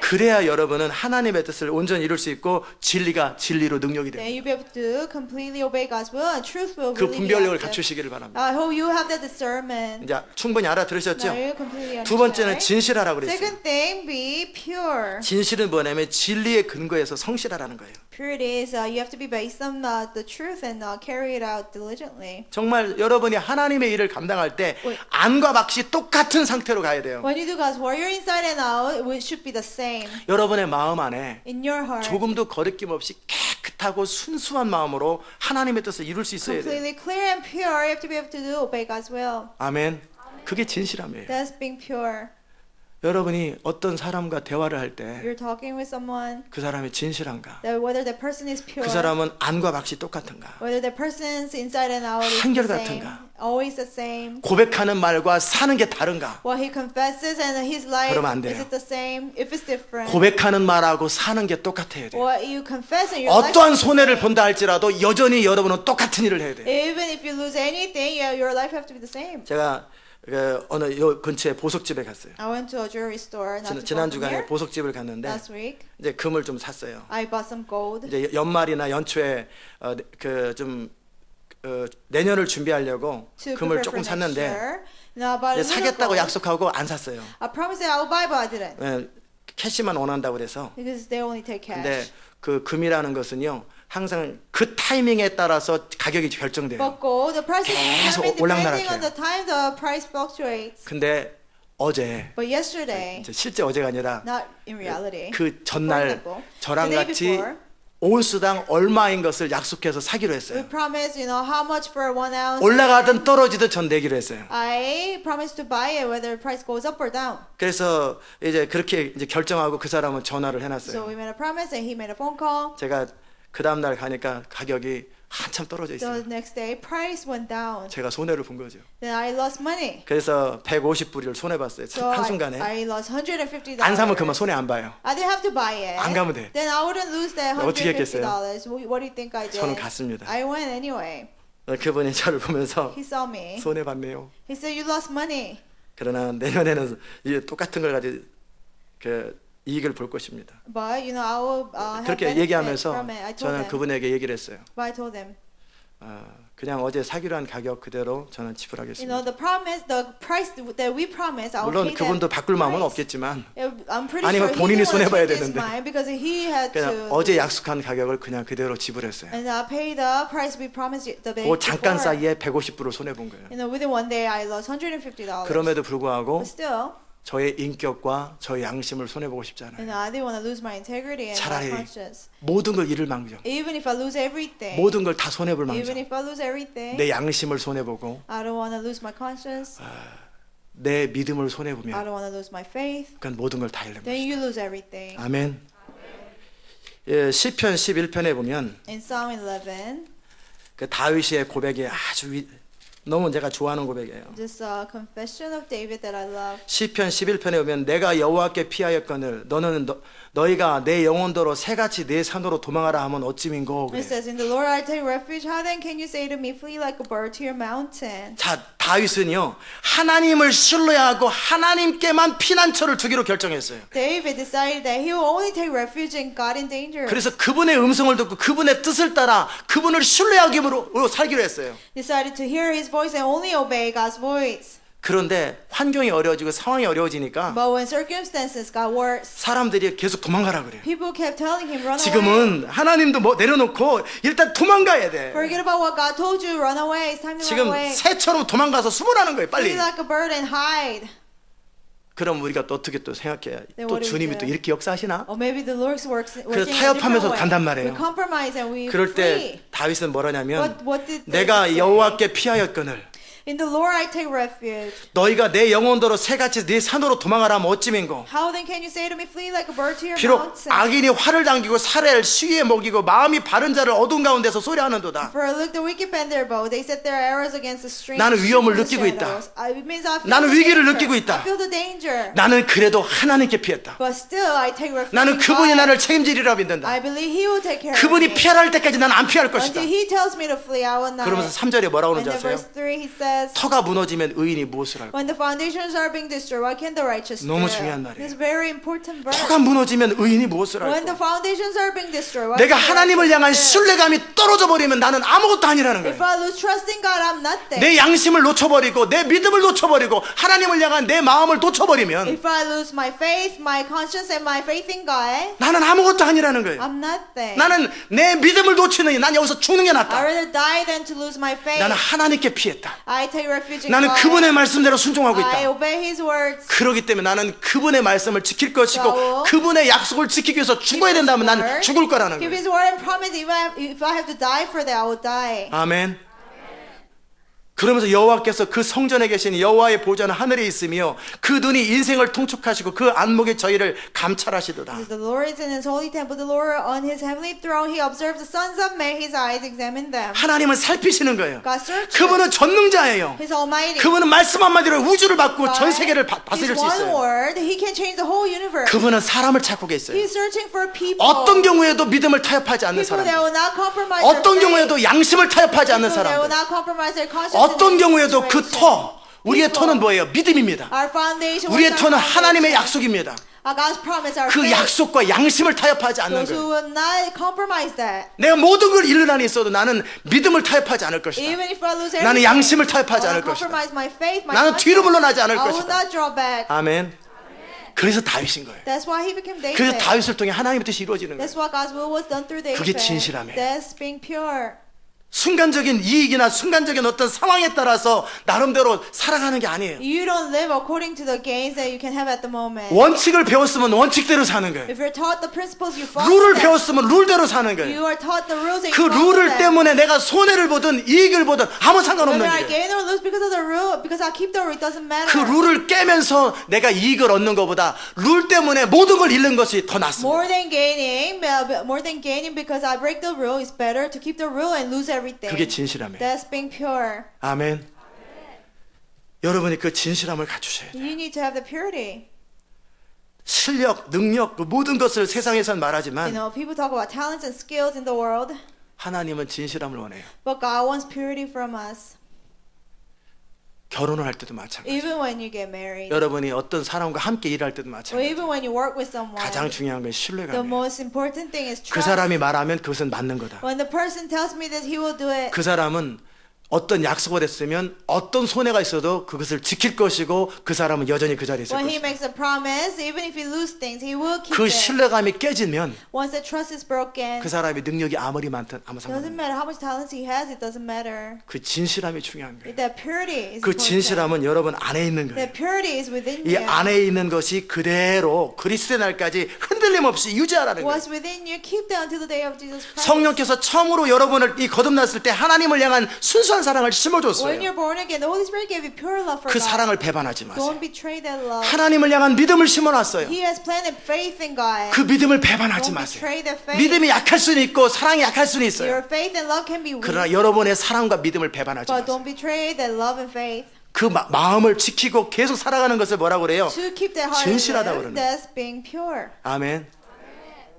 그래야 여러분은 하나님의 뜻을 온전히 이룰 수 있고 진리가 진리로 능력이 Then 돼요. you'll be able to completely obey God's will and truth will 그 really be 분별력을 active. 갖추시기를 바랍니다. I hope you have that discernment. 이제 충분히 Now 알아들으셨죠? you completely 두 번째는 understand. 진실하라고 그랬어요. Second thing, be pure. 진실은 뭐냐면 진리의 근거에서 성실하라는 거예요. Purity is you have to be based on the truth and carry it out diligently. 정말 여러분이 하나님의 일을 감당할 때 Wait. 안과 박시 똑같은 상태로 가야 돼요. When you do God's work, your inside and out it should be the same. 여러분의 마음 안에 In your heart, 조금도 거리낌 없이 깨끗하고 순수한 마음으로 하나님의 뜻을 이룰 수 있어야 돼요. completely clear and pure, you have to be able to obey God's will. 아멘. 그게 진실함이에요. That's being pure. 여러분이 어떤 사람과 대화를 할 때 그 You're talking with someone, 사람이 진실한가? that whether that person is pure, 그 사람은 안과 박시 똑같은가? whether that person's inside and out is 한결 the same, 같은가? always the same. 고백하는 말과 사는 게 다른가? What he confesses and his life, 그러면 안 돼요. is it the same? If it's different, 고백하는 말하고 사는 게 똑같아야 돼요. what you confess and your life, 어떠한 손해를 본다 할지라도 여전히 여러분은 똑같은 일을 해야 돼요. even if you lose anything, your life have to be the same. 제가 어느 요 근처에 보석집에 갔어요. I went to a jewelry store not too far 지난 from 주간에 here. 보석집을 갔는데 Last week, 이제 금을 좀 샀어요. I bought some gold. 이제 연말이나 연초에 내년을 준비하려고 To 금을 prepare 조금 for next 샀는데 year. Now I bought a 이제 little 사겠다고 gold. 약속하고 안 샀어요. I promised that I would buy, but I didn't 캐시만 원한다고 그래서. because they only take cash. 근데 그 금이라는 것은요 항상 그 타이밍에 따라서 가격이 결정돼요. But gold, the price is 계속 determined depending 올락날락해요. on the time the price fluctuates. 근데 어제 But yesterday, 이제 실제 어제가 아니라 not in reality, 그 for 전날 example, 저랑 the day 같이 before, 온수당 얼마인 것을 약속해서 사기로 we 했어요. promised, how much for 1 ounce. 올라가든 떨어지든 전 내기로 했어요. I promised to buy it whether the price goes up or down. 그래서 이제 그렇게 이제 결정하고 그 사람은 전화를 So 해놨어요. we made a promise and he made a phone call. 제가 그 다음 날 가니까 가격이 한참 떨어져 The 있어요. next day, price went down. 제가 손해를 본 거죠. Then I lost money. 그래서 150불을 손해 봤어요. So 한순간에. I lost $150. 안 사면 그만 손해 안 봐요. I didn't have to buy it. 안 가면 돼. Then I wouldn't lose that 어떻게 했겠어요? $150. What do you think I did? 저는 갔습니다. I went anyway. 그분이 저를 보면서 He saw me. 손해 봤네요. He said, "You lost money." 그러나 내년에는 이 똑같은 걸 가지고 그 이익을 볼 것입니다. But you know, I will have 그렇게 benefit 얘기하면서 from it. I told 저는 them. 그분에게 얘기를 했어요. But I told them, 그냥 어제 사기로 한 가격 그대로 저는 you know, 지불하겠습니다. the price that we promised, I'll 물론 pay 그분도 them 바꿀 마음은 price. 없겠지만 I'm pretty 아니면 sure he 본인이 didn't want to 손해봐야 change his 되는데. mind because he had 그냥 to. 어제 약속한 가격을 그냥 그대로 지불했어요. And I paid the price we promised the day 그 잠깐 before. 사이에 150불을 손해 본 거예요. You know, within one day, I lost $150. 그럼에도 불구하고 But still, 저의 인격과 저의 양심을 손해 보고 싶지 you 않아요. know, I didn't want to lose my integrity and my 차라리 conscience. 모든 걸 잃을 망정, Even if I lose everything, 모든 걸 다 손해 볼 even 망정, if I lose everything, 내 양심을 손해 보고 I don't want to lose my conscience. 내 믿음을 손해 I 보면 don't want to lose my faith. 그건 모든 걸 다 잃는 Then 것이다. you lose everything. 아멘. 예, 시편 11편에 보면 In Psalm 11, 그 다윗의 고백이 아주 너무 제가 좋아하는 고백이에요. this confession of David that I love. 시편 11편에 보면 내가 여호와께 피하였거늘 너희가 내 영혼도로 새같이 내 산으로 도망하라 하면 어찌민고 It 그래. says, "In the Lord I take refuge. How then can you say to me, flee like a bird to your mountain?" 자, 다윗은요 하나님을 신뢰하고 하나님께만 피난처를 두기로 결정했어요. David decided that he will only take refuge in God in danger. 그래서 그분의 음성을 듣고 그분의 뜻을 따라 그분을 신뢰하기로 살기로 했어요. Decided to hear his voice and only obey God's voice. 그런데 환경이 어려워지고 상황이 어려워지니까 But when circumstances got worse, 사람들이 계속 도망가라 그래요. people kept telling him, "Run away. 지금은 하나님도 뭐 내려놓고 일단 도망가야 돼. Forget about what God told you. Run away. It's time to run 지금 away. 새처럼 도망가서 수분하는 거예요. Flee 빨리. like a bird and hide." 그럼 우리가 또 어떻게 또 생각해야 Then 또 what do we 주님이 do? 또 이렇게 역사하시나? Or maybe the Lord works 그래서 working in a 타협하면서 different way. 간단 말이에요. We compromise and we 그럴 flee. 때 다윗은 뭐라냐면 What did David 내가 say? 여호와께 피하였거늘 In the Lord I take refuge. 너희가 내 영혼도로 새같이 네 산으로 도망하라 하면 어찌민고. How then can you say to me, flee like a bird to your 비록 mountain? 악인이 활을 당기고 살해를 시위에 먹이고 마음이 바른 자를 어두운 가운데서 소리하는도다. For look, the wicked bend their bow. They set their arrows against the stream. 나는 위험을 느끼고 있다. It means I feel 나는 the 위기를 danger. 느끼고 있다. I feel the danger. 나는 그래도 하나님께 피했다. But still I take refuge. 나는 in 그분이 God. 나를 책임지리라 믿는다. I believe He will take care of 그분이 me. 피하라 할 때까지 나는 안 피할 것이다. Until He tells me to flee, I will not. 그러면서 3절에 뭐라고 And 하는지 then 아세요? verse 3 He says, 터가 무너지면 의인이 무엇을 할까? when the foundations are being destroyed, what can the righteous do? 너무 중요한 말이에요. This is very important verse. 터가 무너지면 의인이 무엇을 When the 할까? foundations are being destroyed, what 내가 can the 하나님을 향한 righteous do? 신뢰감이 떨어져 버리면 나는 아무것도 아니라는 If 거예요. I lose trust in God, I'm nothing. 내 양심을 놓쳐버리고 내 믿음을 놓쳐버리고 하나님을 향한 내 마음을 놓쳐버리면 If I lose my faith, my conscience, and my faith in God, 나는 아무것도 아니라는 거예요. I'm nothing. 나는 내 믿음을 놓치느니 난 여기서 죽는 게 I'd 낫다. rather die than to lose my faith. 나는 하나님께 피했다. I take refuge in 나는 God. 그분의 말씀대로 순종하고 I 있다. obey His words. 그러기 때문에 나는 그분의 말씀을 지킬 것이고 So, 그분의 약속을 지키기 위해서 죽어야 된다면 나는 죽을 거라는 Give 거예요. His word and promise. If I have to die for that, I will die. 아멘. 그러면서 여호와께서 그 성전에 계신 여호와의 보좌는 하늘에 있으며 그 눈이 인생을 통촉하시고 그 안목에 저희를 감찰하시도다. As the Lord is in His holy temple, the Lord on His heavenly throne, He observes the sons of men. His eyes examine them. 하나님은 살피시는 거예요. God searches. 그분은 전능자예요. He's almighty. 그분은 말씀 한마디로 우주를 바꾸고 God, 전 세계를 His 다스릴 수 one 있어요. word, He can change the whole universe. 그분은 사람을 찾고 계세요. He's searching for people. 어떤 경우에도 믿음을 타협하지 않는 People that 사람, will not compromise 어떤 their faith. 경우에도 양심을 타협하지 않는 People that will 사람, not compromise their conscience. 어떤 in this 경우에도 그 situation. 터, 우리의 People. 터는 뭐예요? 믿음입니다. Our foundation. 우리의 what's our 터는 하나님의 foundation? 약속입니다. God's promise, our 그 faith. 약속과 양심을 타협하지 않는 Those who 거예요. will not compromise that. 내가 모든 걸 잃는 한이 있어도 나는 믿음을 타협하지 않을 것이다. Even if I lose everything, 나는 양심을 타협하지 I 않을 will 것이다. compromise my faith, my 나는 뒤로 conscience. 물러나지 않을 I will 것이다. not draw back. 아멘. 그래서 다윗인 거예요. That's why he became David. 그래서 다윗을 통해 하나님의 뜻이 이루어지는 That's 거예요. why God's will was done through David. 그게 진실함이에요. That's being pure. 순간적인 이익이나 순간적인 어떤 상황에 따라서 나름대로 살아가는 게 아니에요. You don't live according to the gains that you can have at the moment. 원칙을 배웠으면 원칙대로 사는 거예요. If you're taught the principles, you follow 룰을 them. 배웠으면 룰대로 사는 You 거예요. are taught the rules and 그 you follow 룰을 them. 때문에 내가 손해를 보든 이익을 보든 아무 상관없는 Whether I 일이에요. gain or lose because of the rule, because I keep the rule, it doesn't matter. 그 룰을 깨면서 내가 이익을 얻는 것보다 룰 때문에 모든 걸 잃는 것이 더 낫습니다. More than gaining because I break the rule, it's better to keep the rule and lose everything. 그게 진실함이에요. That's being pure. 아멘. 여러분이 그 진실함을 갖추셔야 돼요. You need to have the purity. 실력, 능력, 그 모든 것을 세상에선 You 말하지만 know, people talk about talents and skills in the world, 하나님은 진실함을 원해요. but God wants purity from us. 결혼을 할 때도 마찬가지. Even when you get married, 여러분이 어떤 사람과 함께 일할 때도 or 마찬가지. even when you work with someone, 가장 중요한 건 the 신뢰감이에요. most important thing is 그 trust. 사람이 말하면 그것은 맞는 거다. When the person tells me that he will do it, 그 사람은 어떤 약속을 했으면 어떤 손해가 있어도 그것을 지킬 것이고 그 사람은 여전히 그 자리에 있을 when he 것이다. makes a promise, even if he loses things, he will keep 그 it. 신뢰감이 깨지면 Once the trust is broken, 그 사람의 능력이 아무리 많든 아무 doesn't 상관없어요. matter how much talents he has, it doesn't matter. 그 진실함이 중요한 거예요. That purity is 그 important. 진실함은 여러분 안에 있는 거예요. That purity is within 이 you. 안에 있는 것이 그대로 그리스도의 날까지 흔들림 없이 유지하라는 거예요. What's within you, keep that until the day of Jesus Christ. 성령께서 처음으로 여러분을 이 거듭났을 때 하나님을 향한 순수한 사랑을 When 심어줬어요. you're born again, the Holy Spirit gave you pure love for 그 God. 사랑을 배반하지 마세요. Don't betray that love. 하나님을 향한 믿음을 심어놨어요. He has planted faith in God. 그 믿음을 배반하지 Don't 마세요. betray that faith. 믿음이 약할 수는 있고 사랑이 약할 수는 Your 있어요. faith and love can be weak, 그러나 여러분의 사랑과 믿음을 배반하지 but 마세요. don't betray that love and faith. 그 마음을 지키고 계속 살아가는 것을 뭐라고 그래요? To keep that heart 진실하다고 alive, 그러는 that's being pure. 아멘.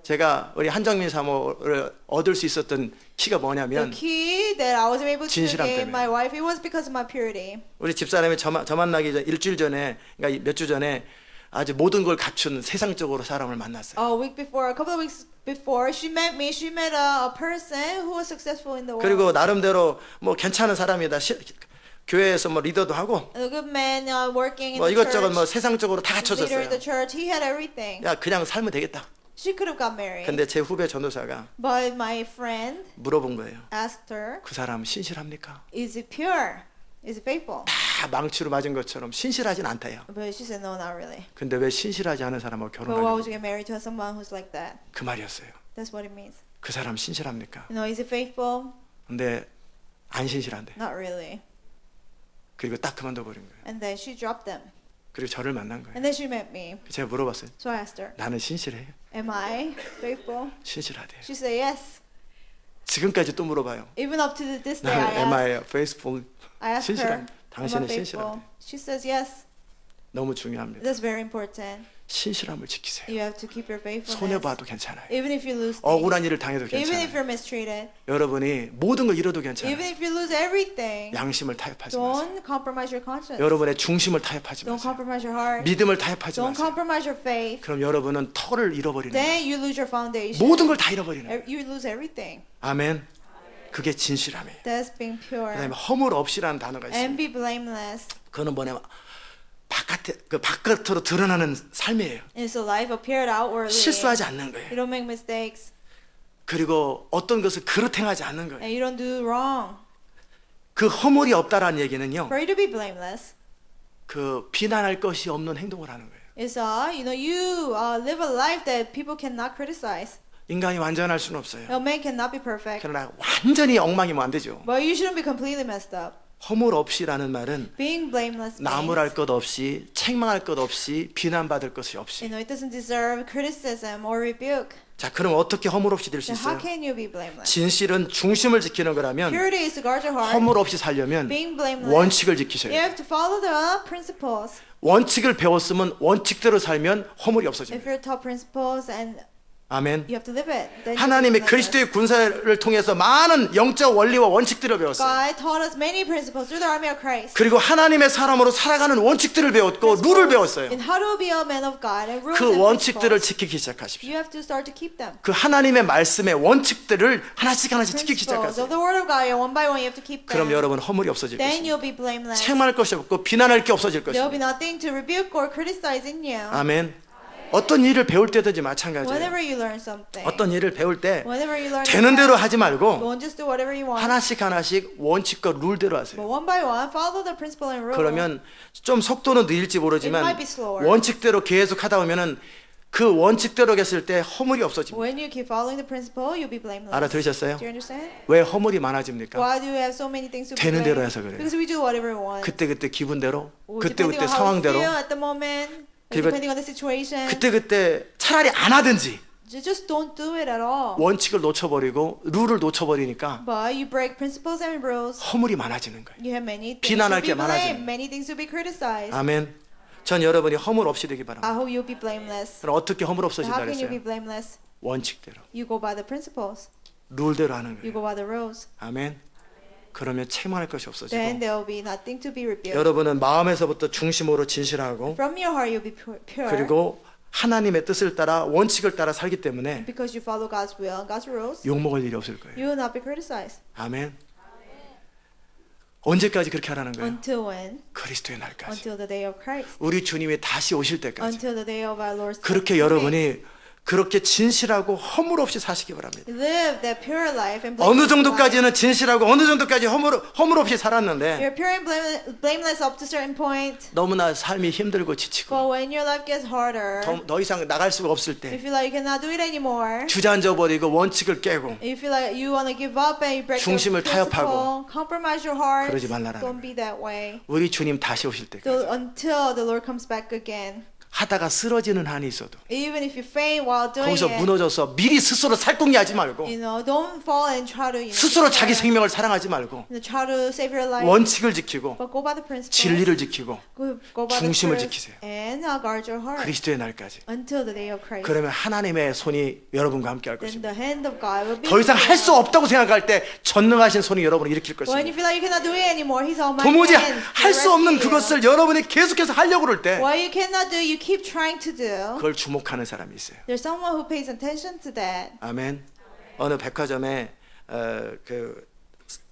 제가 우리 한정민 사모를 얻을 수 있었던 키가 The 뭐냐면 key that I was able to 진실함 gain 때문에. my wife, it was because of my purity. 우리 집사람이 저 만나기 전 일주일 전에 그러니까 몇 주 전에 아주 모든 걸 갖춘 세상적으로 사람을 만났어요. A week before, a couple of weeks before, she met me. She met a person who was successful in the world. 그리고 나름대로 뭐 괜찮은 사람이다. 교회에서 뭐 리더도 하고 A good man working in 뭐 the 이것저것 church. 뭐 세상적으로 다 Leader 갖춰졌어요. in the church. He had everything. 야 그냥 살면 되겠다. She could have got married. 근데 제 후배 전도사가 But my friend 물어본 거예요. asked her, 그 사람 신실합니까? is it pure? Is it faithful? 다 망치로 맞은 것처럼 신실하진 않다요. But she said, no, not really. 근데 왜 신실하지 않은 사람하고 But why 결혼하냐고 would you get married to someone who's like that? 그 말이었어요. That's what it means. 그 사람 신실합니까? You know, is it faithful? 근데 안 신실한데. Not really. 그리고 딱 그만둬 버린 거예요. And then she dropped them. 그리고 저를 만난 거예요. And then she met me. 제가 물어봤어요. So I asked her, 나는 신실해요? am I faithful? 신실하대요. She said, yes. 지금까지 또 물어봐요. Even up to this day, 나는 am I I faithful? asked her, 신실함. am I 당신은 faithful? 신실하대. She says, yes. 너무 중요합니다. That's very important. 신실함을 지키세요. You have to keep your faithfulness. 손해봐도 괜찮아요. Even if you lose things. 억울한 일을 당해도 Even if 괜찮아요. you're mistreated. 여러분이 모든 걸 잃어도 Even 괜찮아요. if you lose everything. 양심을 타협하지 마세요. Don't compromise your conscience. 여러분의 중심을 타협하지 Don't 마세요. compromise your heart. 믿음을 타협하지 Don't 마세요. compromise your faith. 그럼 여러분은 털을 잃어버리는 거예요. Then you lose your foundation. 모든 걸 다 잃어버리는 거예요. You lose everything. 아멘. 그게 진실함이에요. That's being pure. 그다음에 허물 없이라는 단어가 있어요. And be blameless. 그거는 뭐냐면 바깥으로 드러나는 삶이에요. It's a life appeared outwardly. 실수하지 않는 거예요. You don't make mistakes. 그리고 어떤 것을 그릇 행하지 않는 거예요. And you don't do wrong. 그 허물이 없다라는 얘기는요. For you to be blameless 그 비난할 것이 없는 행동을 하는 거예요. is you live a life that people cannot criticize. 인간이 완전할 수는 없어요. A man cannot be perfect. 그러나 완전히 엉망이면 안 되죠. But you shouldn't be completely messed up. 허물 없이라는 말은 Being blameless means, 나무랄 것 없이 책망할 것 없이 비난받을 것이 없이. it doesn't deserve criticism or rebuke. 자, 그럼 어떻게 허물 없이 될 수 Then how 있어요? can you be blameless? 진실은 중심을 지키는 거라면 Purity is to guard your heart. 허물 없이 살려면 Being blameless, 원칙을 you 지키셔야 돼요. have to follow the principles. 원칙을 배웠으면 원칙대로 살면 허물이 If 없어집니다. you're taught principles and 아멘. you have to live it, then 하나님의 you 그리스도의 군사를 통해서 많은 영적 원리와 원칙들을 배웠어요. God taught us many principles through the army of Christ. 그리고 하나님의 사람으로 살아가는 원칙들을 배웠고 룰을 배웠어요. In how to be a man of God and rules 그 and 원칙들을 principles. 지키기 시작하십시오. You have to start to keep them. 그 하나님의 말씀의 원칙들을 하나씩 하나씩 지키기 Principles 시작하세요. of the word of God, one by one, you have to keep them. 그럼 여러분 허물이 없어질 Then 것입니다. you'll be blameless. 책망할 것이 없고 비난할 게 없어질 There'll be 것입니다. nothing to rebuke or criticize in you. 아멘. 어떤 일을 배울 때든지 마찬가지예요. Whenever you learn something, 어떤 일을 배울 때 whenever you learn 되는 대로 하지 말고 don't just do whatever you want. 하나씩 원칙과 룰대로 하세요. But one by one, follow the principle and rule. 그러면 좀 속도는 느릴지 It 모르지만 might be slower. 원칙대로 계속 하다 보면은 그 원칙대로 했을 때 허물이 없어집니다. When you keep following the principle, you'll be blameless. 알아들으셨어요? Do you understand? 왜 허물이 많아집니까? Why do you have so many things to be 되는 대로 blamed? 해서 그래요. Because we do whatever we want. 그때 기분대로, Depending 그때 on how we 상황대로, feel at the moment, 그리고 depending on the situation. 그때 차라리 안 하든지 You just don't do it at all. 원칙을 놓쳐버리고 룰을 놓쳐버리니까 But you break principles and rules. 허물이 많아지는 거예요. You have many things 비난할 to be 게 많아지는 blamed, many things to be criticized. 아멘. 전 여러분이 허물 없이 되기 I 바랍니다. hope you'll be blameless. 그럼 어떻게 허물 So 없어진다 how can you be 그랬어요? blameless? 원칙대로, You go by the principles. 룰대로 하는 You 거예요. go by the rules. 아멘. 그러면 책망할 것이 Then 없어지고 there will be nothing to be rebuked. 여러분은 마음에서부터 중심으로 진실하고 From your heart you'll be pure. 그리고 하나님의 뜻을 따라 원칙을 따라 살기 때문에 Because you follow God's will and God's rules, 욕먹을 일이 없을 거예요. you will not be criticized. 아멘. 언제까지 그렇게 하라는 거예요? Until when? 그리스도의 날까지. Until the day of Christ. 우리 주님이 다시 오실 때까지. Until the day of our Lord's 그렇게 coming. 여러분이 그렇게 진실하고 허물 없이 사시기 바랍니다. Live that pure life and 어느 blameless life. 정도까지는 진실하고 어느 정도까지 허물 없이 살았는데 You're pure and blameless up to a certain point. 너무나 삶이 힘들고 지치고 But when your life gets harder, 더 이상 나갈 수가 없을 you 때 feel like you cannot do it anymore. 주저앉아 버리고 원칙을 깨고 You feel like you want to give up and you break 중심을 the 타협하고 principle, compromise your heart. 그러지 말라는 Don't be that way. 우리 주님 다시 오실 때까지 Until the Lord comes back again. 하다가 쓰러지는 한이 있어도 Even if you faint while doing 거기서 it, 무너져서 미리 스스로 살동리하지 말고 you know, don't fall and try to, you know, 스스로 자기 destroy, 생명을 사랑하지 말고 try to save your life. 원칙을 지키고 But go by the principle. 진리를 지키고 Go by 중심을 the 지키세요. truth and guard your heart 그리스도의 날까지. until the day of Christ. 그러면 하나님의 손이 여러분과 함께 할 Then 것입니다. the hand of God will be 더 이상 with 할 you. 수 없다고 생각할 때 전능하신 손이 여러분을 일으킬 When you 것입니다. feel like you cannot do it anymore, His almighty 도무지 hand 할 will 수 없는 rescue you. 그것을 여러분이 계속해서 하려고 그럴 때 What you cannot do, you keep trying to do. 그걸 주목하는 사람이 있어요. There's someone who pays attention to that. 아멘. 어느 백화점에 그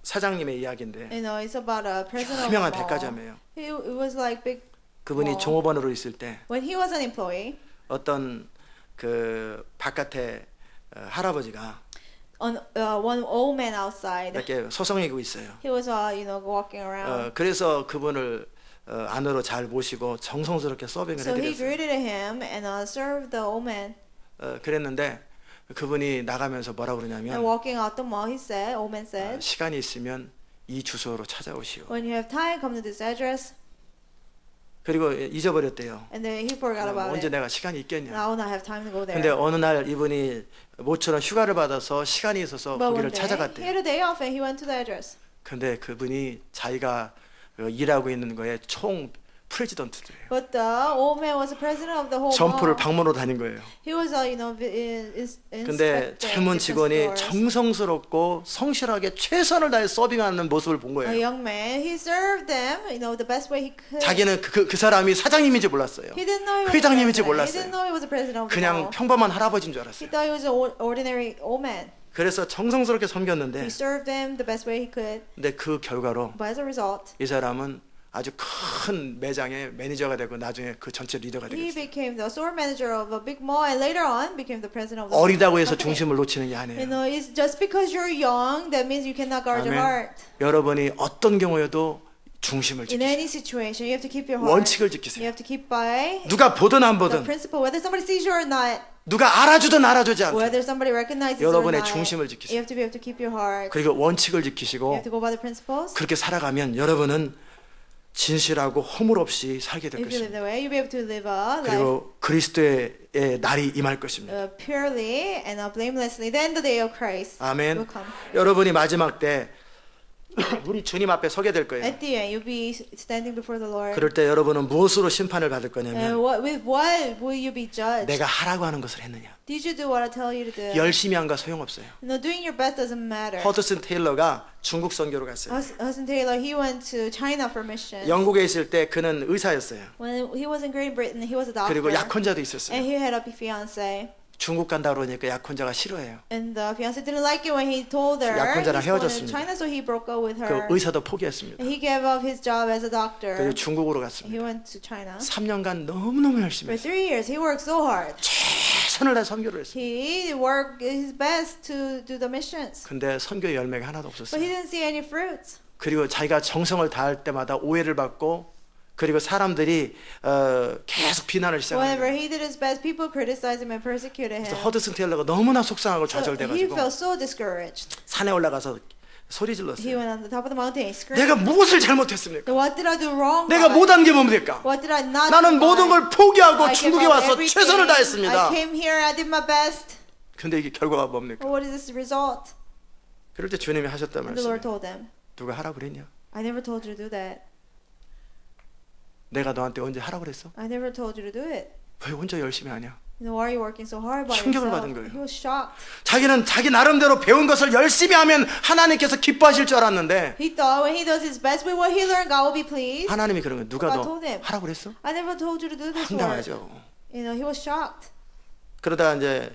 사장님의 이야기인데 You know, it's about a president of a 유명한 mall. 백화점이에요. It was like big. 그분이 mall. 종업원으로 있을 때 When he was an employee, 어떤 그 바깥에 할아버지가 on one old man outside, 이렇게 소송이고 있어요. he was you know, walking around. 그래서 그분을 안으로 잘 모시고 정성스럽게 서빙을 So he 해드렸어요. greeted him and served the old man. 그랬는데 그분이 나가면서 뭐라고 And 그러냐면 walking out the mall, old man said, 시간이 있으면 이 주소로 찾아오시오. when you have time, come to this address. 그리고 잊어버렸대요. And then he forgot about 언제 it. 내가 시간이 있겠냐. I will not have time to go there. 근데 어느 날 이분이 모처럼 휴가를 받아서 시간이 있어서 But 거기를 one day, he 찾아갔대요. had a day off and he went to the address. 근데 그분이 자기가 일하고 있는 거에 총 프레지던트예요. But the old man was the president of the whole 점포를 mall. 방문으로 다닌 거예요. He was you know, 근데 젊은 직원이 stores. 정성스럽고 성실하게 최선을 다해 서빙하는 모습을 본 A 거예요. young man, he served them, you know, the best way he could. 자기는 그 사람이 사장님인지 몰랐어요. He didn't know he was 회장님인지 the president. He 몰랐어요. didn't know he was the president of the 그냥 mall. 평범한 할아버지인 줄 He 알았어요. thought he was an ordinary old man. 그래서 정성스럽게 섬겼는데 He served them the best way he could. 근데 그 결과로 But as a result, 이 사람은 아주 큰 매장의 매니저가 되고 나중에 그 전체 리더가 he 되겠어요. became the store manager of a big mall and later on became the president of the 어리다고 해서 company. 중심을 놓치는 게 You 아니에요. know, it's just because you're young that means you cannot guard your 아멘. heart. 여러분이 어떤 경우에도 중심을 In 지키세요. any situation, you have to keep your heart. 원칙을 You 지키세요. have to keep by 누가 보든 안 the 보든 principle, whether somebody sees you or not, 누가 알아주든 알아주지 않든 whether somebody recognizes you or 여러분의 not. 중심을 You 지키세요. have to be able to keep your heart. 그리고 원칙을 You 지키시고 have to go by the principles. 그렇게 살아가면 여러분은 진실하고 허물 없이 살게 될 If you live 것입니다. the way, you'll be able to live a life 그리고 그리스도의 날이 임할 것입니다. purely and blamelessly. Then the day of Christ 아멘. will come. 여러분이 마지막 때 우리 주님 앞에 서게 될 거예요. At the end, you'll be standing before the Lord. 그럴 때 여러분은 무엇으로 심판을 받을 거냐면 And with what will you be judged? 내가 하라고 하는 것을 했느냐. Did you do what I tell you to do? 열심히 한 거 소용없어요. No, doing your best doesn't matter. 허드슨 테일러가 중국 선교로 갔어요. Hudson Taylor, he went to China for mission. 영국에 있을 때 그는 의사였어요. When he was in Great Britain, he was a doctor. 그리고 약혼자도 있었어요. And he had a fiance. 중국 간다 그러니까 약혼자가 싫어해요. And the fiance didn't like it when he told her 약혼자랑 he's going to 헤어졌습니다. China, so he broke up with 그 her. 의사도 포기했습니다. And he gave up his job as a doctor. 그리고 중국으로 He 갔습니다. went to China. 3년간 너무너무 열심히 For 했어요. 3 years, he worked so hard. 최선을 다해 선교를 했어요. He worked his best to do the missions. 근데 선교 열매가 하나도 But he 없었어요. didn't see any fruits. 그리고 자기가 정성을 다할 때마다 오해를 받고 그리고 사람들이 계속 비난을 Whenever 시작해요. he did his best, people criticized him and persecuted 그래서 him. 허드슨 테일러가 너무나 속상하고 So he 좌절돼가지고 felt so discouraged. 산에 올라가서 소리 He 질렀어요. went on the top of the mountain and screamed. 내가 무엇을 잘못했습니까? What did I do wrong? 내가 God? 못한 게 뭡니까? What did I not 나는 do 모든 right? 걸 포기하고 I gave 중국에 up 와서 everything. 최선을 I 다했습니다. came here, I did my best. 근데 이게 결과가 뭡니까? But what is this result? 그럴 때 주님이 하셨단 And the Lord 말씀이에요. told them, 누가 하라 그랬냐? I never told you to do that. 내가 너한테 언제 하라 그랬어? I never told you to do it. 왜 혼자 열심히 하냐? You know, why are you working so hard by 충격을 yourself? 받은 거예요. He was shocked. 자기는 자기 나름대로 배운 것을 열심히 하면 하나님께서 기뻐하실 줄 알았는데 He thought when he does his best with what he learned, God will be pleased. 하나님이 그런 거예요. 누가 God 너 told him. 하라 그랬어? I never told you to do this work. 황당하죠. You know, he was shocked. 그러다가 이제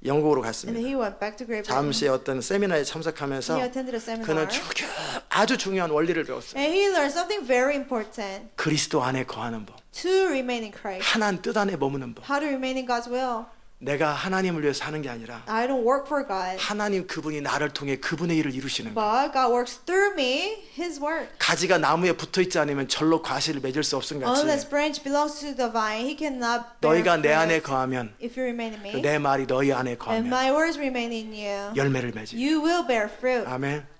영국으로 And 갔습니다. then he went back to Great Britain. 잠시 어떤 세미나에 참석하면서 He attended a 그는 seminar. 아주 중요한 원리를 배웠어요. And he learned something very important. 그리스도 안에 거하는 법, To remain in Christ. 하나님 뜻 안에 머무는 법. How to remain in God's will. 내가 하나님을 위해서 하는 게 아니라 I don't work for God. 하나님 그분이 나를 통해 그분의 일을 이루시는 거예요. But God works through me, His work. 가지가 나무에 붙어 있지 않으면 절로 과실을 맺을 수 없음 Unless 같이 branch belongs to the vine, he cannot bear 너희가 내 안에 fruit. 거하면 If you remain in me, 내 말이 너희 안에 and 거하면 my words remain in you, 열매를 맺지. you will bear fruit. 아멘.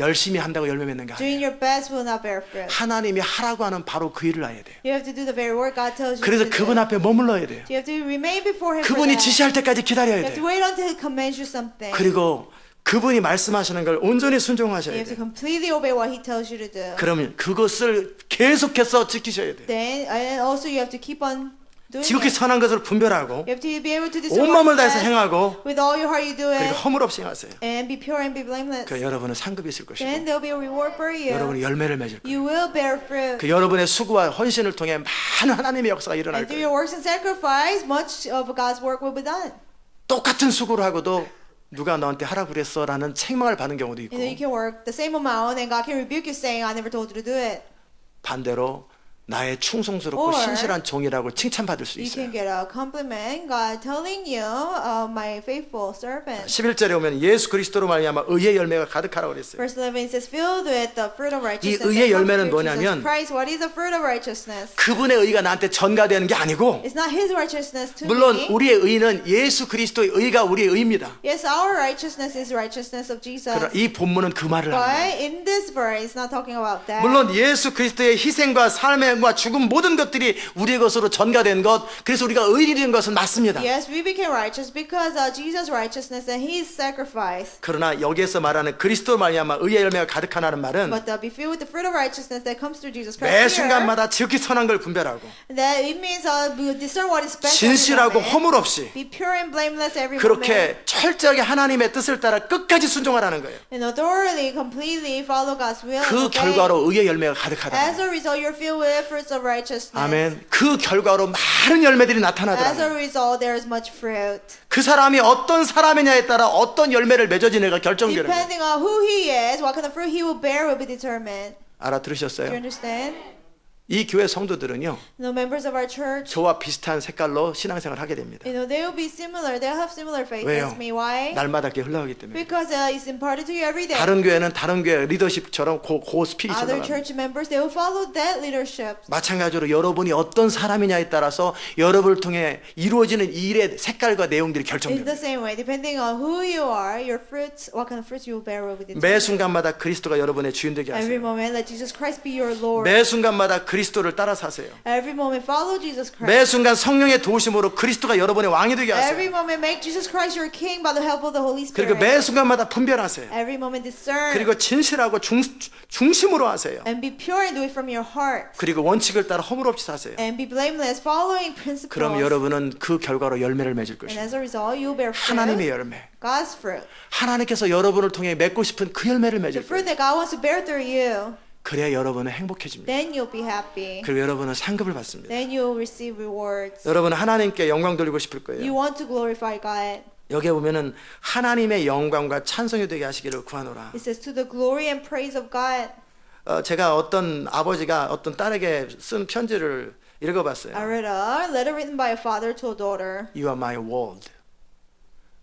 열심히 한다고 열매 맺는 게 아니에요. Doing your best will not bear fruit. 하나님이 하라고 하는 바로 그 일을 해야 돼요. You have to do the very work God tells you 그래서 to do. 그분 앞에 머물러야 돼요. You have to remain before Him for 그분이 that. 지시할 때까지 기다려야 You have to 돼요. wait until He commands you something. 그리고 그분이 말씀하시는 걸 온전히 You 순종하셔야 have to 돼요. completely obey what He tells you to do. 그러면 그것을 계속해서 지키셔야 돼요. Then, and also you have to keep on doing 지극히 it. 선한 것을 분별하고 You have to be able to discern 온 what 마음을 is 다해서 best. 행하고 With all your heart you do 그리고 it. 허물 없이 행하세요. And be pure and be blameless. 그 여러분은 상급이 있을 것이고 Then there will be a reward for you. 여러분이 열매를 맺을 거예요. You will bear fruit. 그 여러분의 수고와 헌신을 통해 많은 하나님의 역사가 일어날 And through your 거예요. works and sacrifice, much of God's work will be done. 똑같은 수고를 하고도 누가 너한테 하라 그랬어라는 책망을 받는 경우도 있고 You know, you can work the same amount and God can rebuke you saying, I never told you to do it. 반대로 나의 충성스럽고 Or 신실한 종이라고 칭찬받을 수 You 있어요. can get a compliment, God telling you, my faithful servant. 11절에 오면 예수 그리스도로 말미암아 의의 열매가 가득하라고 그랬어요. Verse 11 says, filled with the fruit of righteousness. 이 의의 that comes 열매는 through Jesus 뭐냐면 Christ. What is the fruit of righteousness? 그분의 의가 나한테 전가되는 게 아니고 It's not His righteousness to 물론 me. 우리의 의는 예수 그리스도의 의가 우리의 의입니다. Yes, our righteousness is righteousness of Jesus. 그러나 이 본문은 그 말을 합니다. But in this verse, it's not talking about that. 물론 예수 그리스도의 희생과 삶과 죽음 모든 것들이 우리의 것으로 전가된 것, 그래서 우리가 의인이 된 것은 맞습니다. Yes, we became righteous because of Jesus' righteousness and His sacrifice. 그러나 여기에서 말하는 그리스도 말미암아 의의 열매가 가득하라는 말은 But be filled with the fruit of righteousness that comes through Jesus 매 Christ. 순간마다 지극히 선한 걸 분별하고 That it means discern what is best. 진실하고 허물 없이 Be pure and blameless every moment. 그렇게 철저하게 하나님의 뜻을 따라 끝까지 순종하라는 거예요. And thoroughly, completely follow God's will. 그 and obey. 결과로 의의 열매가 As 가득하다. a result, you're filled with fruits of righteousness. 아멘. 그 결과로 많은 열매들이 As a 나타나더라. result, there is much fruit. 그 사람이 어떤 사람이냐에 따라 어떤 열매를 맺어지느냐가 결정되는 거예요. Depending on who he is, what kind of fruit he will bear will be determined. Do you 알아들으셨어요? understand? 이 교회 성도들은요, The members of our church, 저와 비슷한 색깔로 신앙생활을 하게 됩니다. they will be similar. They'll have similar faith 왜요? as me. Why? 날마다 이렇게 흘러가기 때문에. Because it's imparted to you every day. 다른 교회는 다른 교회 리더십처럼 그 스피릿이 Other 나갑니다. church members, they will follow that leadership. 마찬가지로 여러분이 어떤 사람이냐에 따라서 여러분을 통해 이루어지는 일의 색깔과 내용들이 In 결정됩니다. the same way, depending on who you are, your fruits, what kind of fruits you will bear will be 매 determined. 순간마다 그리스도가 여러분의 주인 되게 Every 하세요. moment, let Jesus Christ be your Lord. 매 순간마다 그리스도를 따라 사세요. Every moment, follow Jesus Christ. 매 순간 성령의 도우심으로 그리스도가 여러분의 왕이 되게 Every 하세요. moment, make Jesus Christ your King by the help of the Holy 그리고 Spirit. 매 순간마다 분별하세요. Every moment, discern 그리고 진실하고 중심으로 하세요. and be pure and do it from your heart. 그리고 원칙을 따라 허물 없이 사세요. And be blameless, following principles. 그럼 여러분은 그 결과로 열매를 맺을 And 것입니다. as a result, you will bear fruit. 하나님의 열매. God's fruit. 하나님께서 여러분을 통해 맺고 싶은 그 열매를 The 맺을 fruit 거예요. that God wants to bear through you. 그래야 여러분은 행복해집니다. Then you'll be happy. 그리고 여러분은 상급을 받습니다. Then you'll receive rewards. 여러분은 하나님께 영광 돌리고 싶을 You 거예요. want to glorify God. 여기에 보면은 하나님의 영광과 찬송이 되게 하시기를 구하노라. It says to the glory and praise of God. 제가 어떤 아버지가 어떤 딸에게 쓴 편지를 I 읽어봤어요. read a letter written by a father to a daughter. You are my world.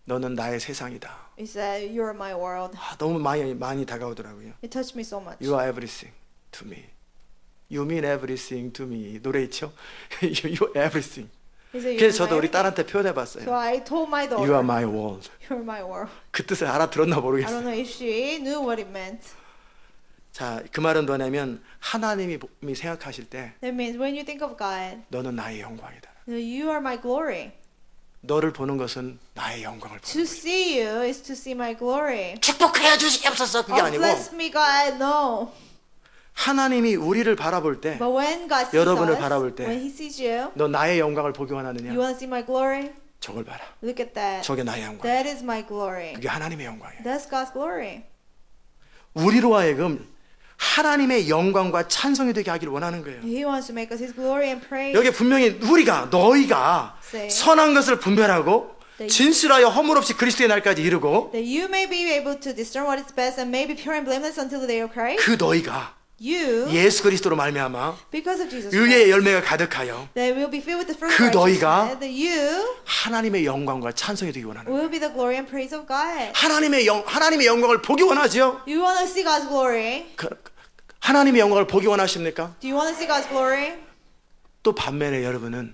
너는 나의 세상이다. He said, "You're my world." 너무 많이 다가오더라고요. It touched me so much. You are everything to me. You mean everything to me. 노래 있죠? You everything. He said, 그래서 "You're 저도 my 우리 everything." 딸한테 So 표현해봤어요. I told my daughter, You are my world. "You're my world." 그 뜻을 알아들었나 I don't 모르겠어요. know if she knew what it meant. 자, 그 말은 뭐냐면 하나님이 생각하실 때 That means when you think of God, 너는 나의 영광이다. you are my glory. 너를 보는 것은 나의 영광을 To 보는 거예요. see you is to see my glory. 축복하여 주시옵소서 그게 Oh, 아니고 bless me, God. No. 하나님이 우리를 바라볼 때 But when God sees 여러분을 us, 바라볼 때 when He sees you, 너 나의 영광을 보기 you 원하느냐? want to see my glory? 저걸 봐라. Look at that. 저게 나의 영광. That is my glory. 그게 하나님의 영광이에요. That's God's glory. 우리로 하여금 하나님의 영광과 찬송이 되게 하기를 원하는 거예요. He wants to make us His glory and praise. 여기 분명히 너희가 Say. 선한 것을 분별하고 진실하여 허물 없이 그리스도의 날까지 이르고 That you may be able to discern what is best and may be pure and blameless until the day of Christ. 그 너희가 You, 예수 그리스도로 말미암아 because of Jesus Christ, 의의 열매가 가득하여 that will be filled with the fruit 그 of 너희가 righteousness. That you 하나님의 영광과 찬송이 되기 원하는 거예요. will be the glory and praise of God. 하나님의 영광을 보기 원하죠? You want to see God's glory? 하나님의 영광을 보기 원하십니까? Do you want to see God's glory? 또 반면에 여러분은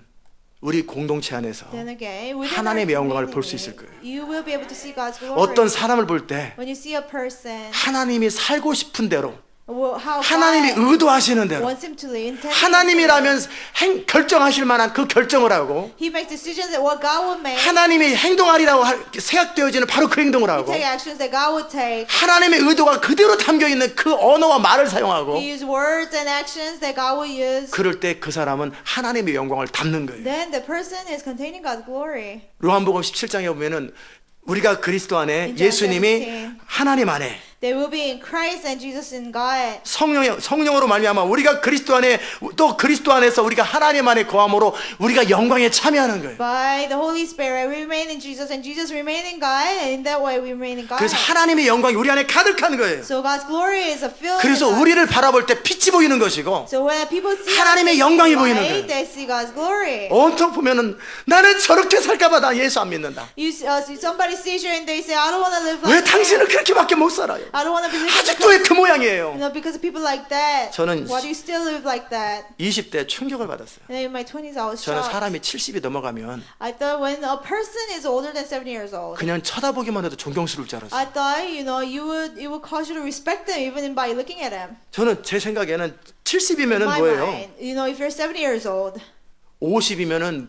우리 공동체 안에서 Then again, within 하나님의 our 영광을 볼 수 community, 있을 거예요. you will be able to see God's glory. 어떤 사람을 볼 때 When you see a person, 하나님이 살고 싶은 대로 how 하나님이 God 의도하시는 대로 wants him to live. 하나님이라면 결정하실 만한 그 결정을 하고 He makes decisions that what God will make. 하나님이 행동하리라고 생각되어지는 바로 그 행동을 하고 Take actions that God would take. 하나님의 의도가 그대로 담겨있는 그 언어와 말을 사용하고 He use words and actions that God will use. 그럴 때 그 사람은 하나님의 영광을 담는 거예요. Then the person is containing God's glory. 요한복음 17장에 보면은 우리가 그리스도 안에 In John 예수님이 17. 하나님 안에 They will be in Christ and Jesus in God. 성령으로 말미암아 우리가 그리스도 안에 또 그리스도 안에서 우리가 하나님 안에 거함으로 우리가 영광에 참여하는 거예요. By the Holy Spirit, we remain in Jesus and Jesus remain in God. And in that way, we remain in God. 그래서 하나님의 영광이 우리 안에 가득한 거예요. So God's glory is a filled. 그래서 우리를 바라볼 때 빛이 보이는 것이고 So when people see 하나님의 us, 영광이 보이는 거예요. light, they see God's glory. 온통 보면은 나는 저렇게 살까봐 나 예수 안 믿는다. Somebody sees you and they say, I don't want to live 왜 like that. 당신은 그렇게밖에 못 살아요? I don't want to be living 아직도 왜 그 모양이에요? because of people like that. 저는 Why do you still live like that? 20대 충격을 받았어요. And in my 20s, I was 저는 shocked. 사람이 70이 넘어가면 I thought when a person is older than 70 years old, 그냥 쳐다보기만 해도 존경스러울 줄 알았어요. I thought it would cause you to respect them even by looking at them. 저는 제 생각에는 In 70이면은 my 뭐예요? mind, if you're 70 years old 50이면은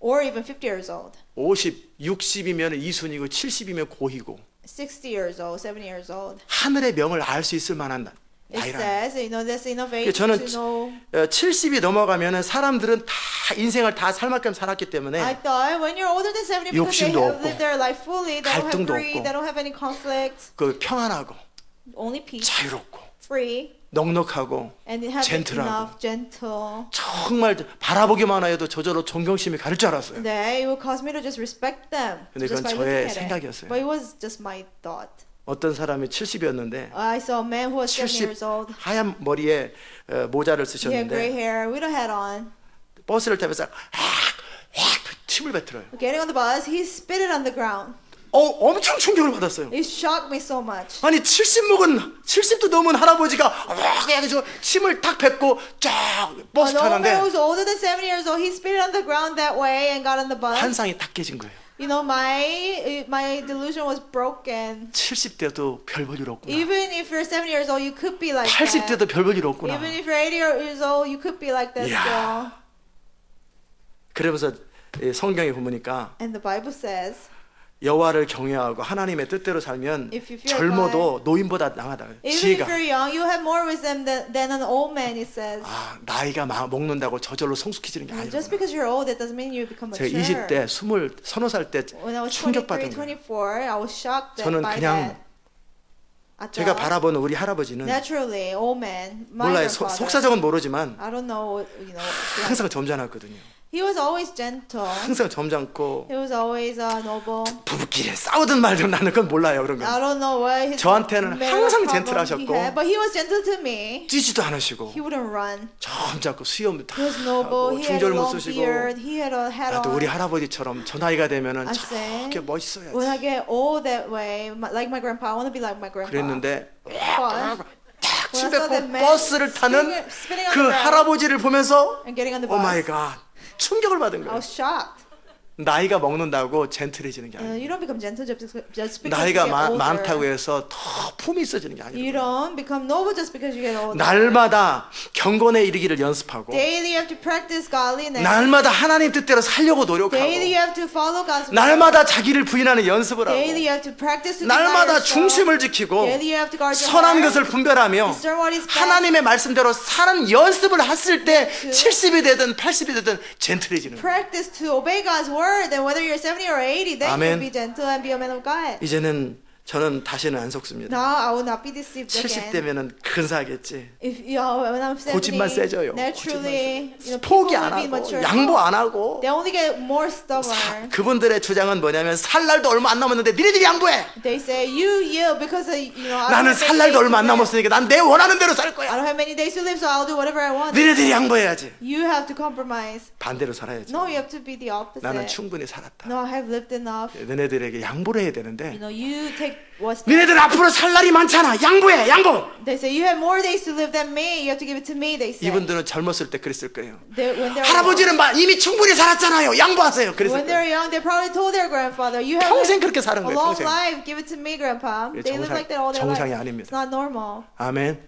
or even 50 years old, 60이면 이순이고 70이면 고희고 60 years old, 70 years old, 하늘의 명을 알 수 있을 만한 it 나이라. says, that's enough age 저는 to know. 70이 넘어가면은 사람들은 다 인생을 다 살만큼 살았기 I 때문에 thought when you're older than 70, because they 욕심도 have 없고, lived their life fully, they don't have 갈등도 greed, 없고, they don't have any conflict, 그 평안하고 only peace, 자유롭고 free, 넉넉하고 and have 젠틀하고. enough, gentle. 정말 바라보기만 해도 저절로 존경심이 가를 줄 알았어요. That it would cause me to just respect them. 근데 Just 그건 by 저의 looking at it. 생각이었어요. But it was just my thought. 어떤 사람이 70이었는데 I saw a man who was 70 years old. 하얀 머리에 모자를 He had gray 쓰셨는데 hair, with a hat on. 버스를 타면서 침을 뱉어요. Getting on the bus, he spit it on the ground. 엄청 충격을 받았어요. It shocked me so much. 아니 70도 넘은 할아버지가 그냥 저 침을 탁 뱉고 쫙 버스 An old man 타는데 who was older than 70 years old, he spit it on the ground that way and got on the bus. 환상이 탁 깨진 거예요. My delusion was broken. 70대도 별 볼 일 없구나. Even if you're 70 years old, you could be like that. 80대도 별 볼 일 없구나. Even if you're 80 years old, you could be like that Yeah. still. 그러면서 성경에 보니까 And the Bible says, 여호와를 경외하고 하나님의 뜻대로 살면 If you fear 젊어도 노인보다 나아다. even 지혜가. if you're young, you have more wisdom than an old man, it says. 나이가 먹는다고 저절로 성숙해지는 게 And just 아니구나. because you're old, that doesn't mean you become 제가 mature. 20대, 20, 서너 살 때 When I was 23, 충격받은 거예요. 24, I was shocked 저는 by 그냥 that. 제가 바라보는 우리 할아버지는 naturally, old man, my 몰라요. grandfather, 속사정은 모르지만 I don't know, 항상 점잖았거든요. he was always gentle. 항상 점잖고 He was always noble. 부부끼리 싸우든 말든 나는 그건 몰라요. 그런 거. I don't know what his 저한테는 marital 항상 problem 젠틀하셨고, he had, but he was gentle to me. 뛰지도 않으시고 He wouldn't run. 점잖고 수염도 다 He was noble. 하고 He had a 중절 못 long 쓰시고 beard. He had a hat 나도 우리 on. 할아버지처럼 저 나이가 되면은 I say, 저렇게 멋있어야지. when I get old that way, like my grandpa, I want to be like my grandpa. 그랬는데 But 딱 when I 침 saw that 뱉고 man 버스를 타는 spitting on 그 the ground 할아버지를 보면서 and getting on the 오 bus, 마이 갓 충격을 받은 I 거예요. was shocked. 나이가 먹는다고 젠틀해지는 게 아니에요. You don't become gentle just because 나이가 you get older. 많다고 해서 더 품이 있어지는 게 You 아니에요. don't become noble just because you get older. 날마다 경건에 이르기를 연습하고 Daily you have to practice godliness. 날마다 하나님 뜻대로 살려고 노력하고 Daily you have to follow God's will. 날마다 자기를 부인하는 연습을 하고 Daily you have to practice to deny 날마다 yourself. 중심을 지키고 Daily you have to guard your 선한 heart. 것을 분별하며 Discern what is best. 하나님의 말씀대로 사는 연습을 했을 때 70이 되든 80이 되든 젠틀해지는 거예요. Practice to obey God's word, and whether you're 70 or 80, then Amen. you'll be gentle and be a man of God. 이제는 저는 다시는 안 속습니다. Now I will not be deceived 70 again. 되면은 근사하겠지. If when I'm 70, 고집만 세져요. naturally, 포기 people 안 will be 하고 mature. 양보 안 하고 They only get more stubborn. 그분들의 주장은 뭐냐면 살 날도 얼마 안 남았는데 니네들이 양보해. They say you yield because I 나는 don't 살 have 날도 many 얼마 안 days to live. 남았으니까 난 내 원하는 대로 살 I 거야. don't have many days to live, so I'll do whatever I want. 니네들이 양보해야지. You have to compromise. 반대로 살아야지. No, you have to be the opposite. 나는 충분히 살았다. No, I have lived enough. 너네들에게 양보를 해야 되는데 You take what's. 니네들 앞으로 살 날이 많잖아. 양보해, 양보. They say you have more days to live than me. You have to give it to me. They say. 이분들은 젊었을 때 그랬을 거예요. When they're 할아버지는 이미 충분히 살았잖아요. 양보하세요. 그랬을 when 거예요. they're young, they probably told their grandfather, "You have 평생 lived 그렇게 사는 a 거예요. long 평생. life. Give it to me, Grandpa." 이게 They live like that all their 정상이 life. 아닙니다. It's not normal. 아멘.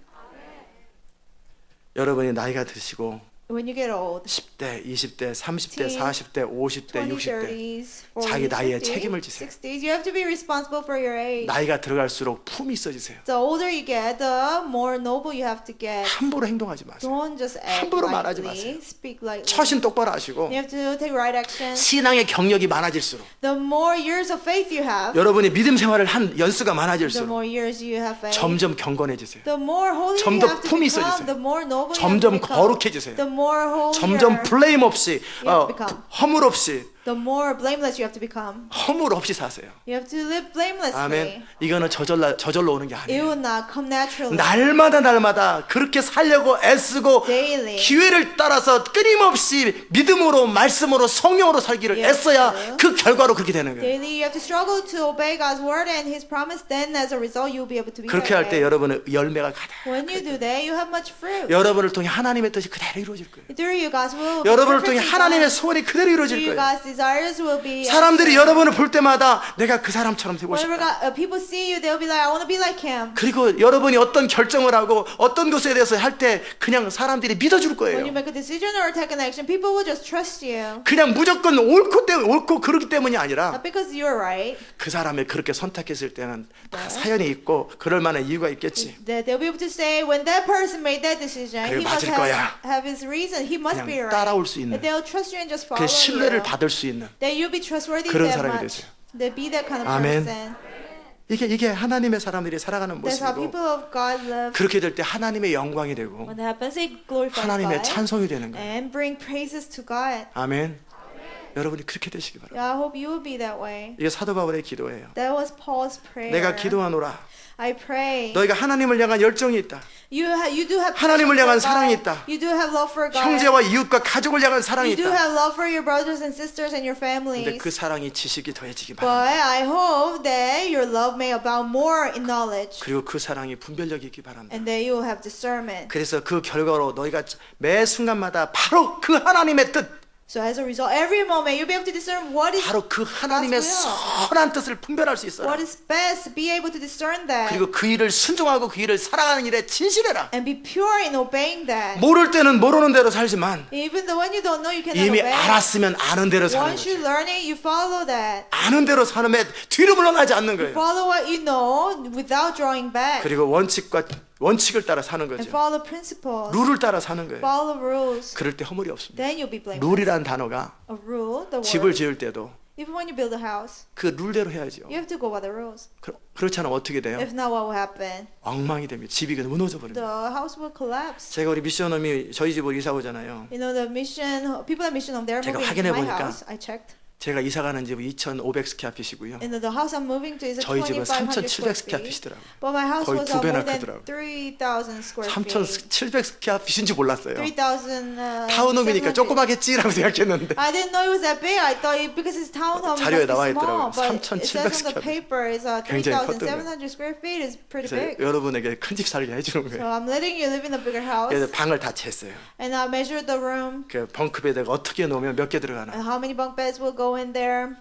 여러분이 나이가 드시고 When you get old, 10대, 20대, 30대, Teens, 40대, 50대, 20, 60대 30s, 40s, 자기 나이에 50s, 책임을 지세요. 60s, you have to be responsible for your age. 나이가 들어갈수록 품이 있어지세요. The older you get, the more noble you have to get. 함부로 행동하지 마세요. Don't just act 함부로 말하지 lightly, 마세요. speak lightly. 처신 똑바로 하시고 You have to take right action. 신앙의 경력이 많아질수록 The more years of faith you have, 여러분이 믿음 생활을 한 연수가 the 많아질수록 more years you have faith. 점점 경건해지세요. The more holy you 점점 have to 품이 become, 있어지세요. the more noble you have to 점점 become. 거룩해지세요. The more holier, 점점 블레임 없이 have to become. 허물 없이 the more blameless you have to become. 허물 없이 사세요. You have to live blamelessly. 아멘. 이거는 저절로 오는 게 It 아니에요. will not come naturally. 날마다 그렇게 살려고 애쓰고 Daily. 기회를 따라서 끊임없이 믿음으로 말씀으로 성령으로 살기를 Yes. 애써야 그 결과로 그렇게 되는 거예요. Daily, you have to struggle to obey God's word and His promise. Then, as a result, you'll be able to be 그렇게 that 할 때 way. 여러분의 열매가 가득. When you do that, you have much fruit. 여러분을 통해 하나님의 뜻이 그대로 이루어질 거예요. Through you, God's will. be 여러분을 통해 perfectly 하나님의 done. 소원이 그대로 이루어질 Through you, 거예요. God's desires will be. 사람들이 여러분을 볼 때마다 내가 그 사람처럼 되고 Whenever 싶다. people see you, they'll be like, I want to be like him. 그리고 여러분이 어떤 결정을 하고 어떤 것에 대해서 할 때 그냥 사람들이 믿어줄 When you 거예요. make a decision or take an action, people will just trust you. 그냥 무조건 옳고 그러기 때문이 아니라 Not because you're right. 그 사람을 그렇게 선택했을 때는 다 사연이 있고 그럴 만한 이유가 있겠지. That they'll be able to say, when that person made that decision, 그래, he must 맞을 거야. have his reason. He must be 그냥 right. 따라올 수 있는 That they'll trust you and just follow 그 신뢰를 you. 받을 수 있는 That you'll be trustworthy 그런 that 사람이 much. 되세요. That be that kind of 아멘. person. 이게 하나님의 사람들이 살아가는 That's how 모습이고 people of God live. 그렇게 될 때 하나님의 영광이 되고 When that happens, it glorifies 하나님의 God 찬송이 되는 거예요. and bring praises to God. 아멘. 여러분이 그렇게 되시기 바랍니다. Yeah, I hope you will be that way. 이게 사도 바울의 기도예요. That was Paul's prayer. 내가 기도하노라. I pray. 너희가 하나님을 향한 열정이 있다. You do have 하나님을 passion for 향한 God. 사랑이 있다. You do have love for God. 형제와 이웃과 가족을 향한 사랑이 You do 있다. have love for your brothers and sisters and your 근데 families. 그 사랑이 지식이 더해지기 But 바랍니다. I hope that your love may abound more in knowledge 그리고 그 사랑이 분별력이 있기 바랍니다. and that you will have discernment. 그래서 그 결과로 너희가 매 순간마다 바로 그 하나님의 뜻, So as a result, every moment you'll be able to discern what is 바로 그 하나님의 선한 뜻을 분별할 수 있어라. what is best. Be able to discern that 그리고 그 일을 순종하고 그 일을 살아가는 일에 진실해라. and be pure in obeying that. 모를 때는 모르는 대로 살지만 Even though when you don't know, you cannot 이미 obey. 알았으면 아는 대로 사는 Once you 거죠. learn it, you follow that. 아는 대로 사는 애 뒤로 물러나지 않는 거예요. Follow what you know without drawing back. 그리고 원칙을 따라 sa는 And 거죠. follow principles. 룰을 따라 사는 거예요. Follow rules. 그럴 때 허물이 없습니다. Then you'll be blameless. 룰이라는 단어가 A rule, the 집을 word. 지을 때도 Even when you build a house, 그 룰대로 해야죠. you have to go by the rules. 그렇지 않으면 어떻게 돼요? If not, what will happen? 엉망이 됩니다. 집이 그냥 무너져 버립니다. The house will collapse. 제가 우리 미션홈이 저희 집으로 이사 오잖아요. You know, the mission people at mission home, they're 제가 moving 확인해 to my 보니까 house. I checked. 제가 이사 가는 집은 2,500스퀘어핏이고요. And the house I'm moving to is a 저희 집은 2,500 square feet. 3,700스퀘어핏이더라고요. But my house 거의 was 두 배나 more than 크더라고요. 3,000 square feet. 3,700스퀘어핏인지 몰랐어요. 3,000. 타운홈이니까 조그마겠지라고 생각했는데 I didn't know it was that big. I thought because it's townhome, it 자료에 must 나와 be small. 있더라고요. But it says on 3,700 the paper it's 굉장히 3,700 square feet. is pretty 그래서 big. 여러분에게 큰 집 살게 해주는 So 거예요. I'm letting you live in a bigger house. 그래서 방을 다 쟀어요. And I measured the room. 그 벙크베드가 어떻게 놓으면 몇 개 들어가나. And how many bunk beds will go in there?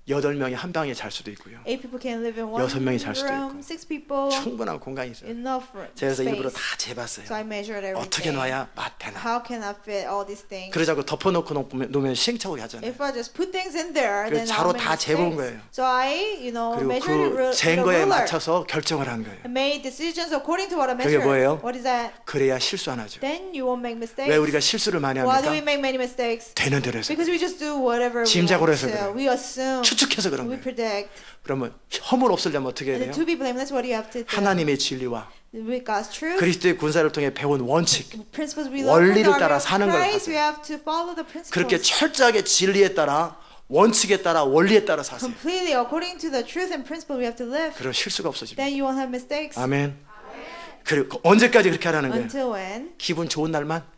8명이 한 방에 잘 수도 있고요. 8 people can live in one 6명이 잘 수도 room. 있고. 6 people. 충분한 공간이 있어요. Enough room. 그래서 일부러 space. 다 재봤어요. So I measured everything. 어떻게 놔야 맞대나. How can I fit all these things? 그러자고 덮어놓고 놓으면 시행착오게 하잖아요. If I just put things in there, 그래서 then 자로 I'll make 다 재본 mistakes. 거예요. So I, 그리고 measured 그 with 잰 a 거에 ruler. 맞춰서 결정을 한 거예요. I made decisions according to what I 그게 measured. 뭐예요? What is that? 그래야 실수 안 하죠. Then you won't make mistakes. 왜 우리가 실수를 많이 Why do we 합니까? make many mistakes? 되는 대로 해서 Because we just do whatever we 짐작으로 want 해서 to. 그래요. We assume. 추측해서 그런 We 거예요. predict. 그러면 허물 없으려면 어떻게 해야 And 돼요? to be blameless, what do you have to do? 하나님의 진리와 With God's truth, 그리스도의 군사를 통해 배운 원칙, principles we learn from 원리를 the 따라 army of 사는 걸 Christ, 하세요. we have to follow the principles. 그렇게 철저하게 진리에 따라 원칙에 따라 원리에 따라 사세요. Completely according to the truth and principle we have to live. 그럼 실수가 없어집니다. Then you won't have mistakes. 아멘. 그리고 언제까지 그렇게 하라는 거예요? Until when? 기분 좋은 날만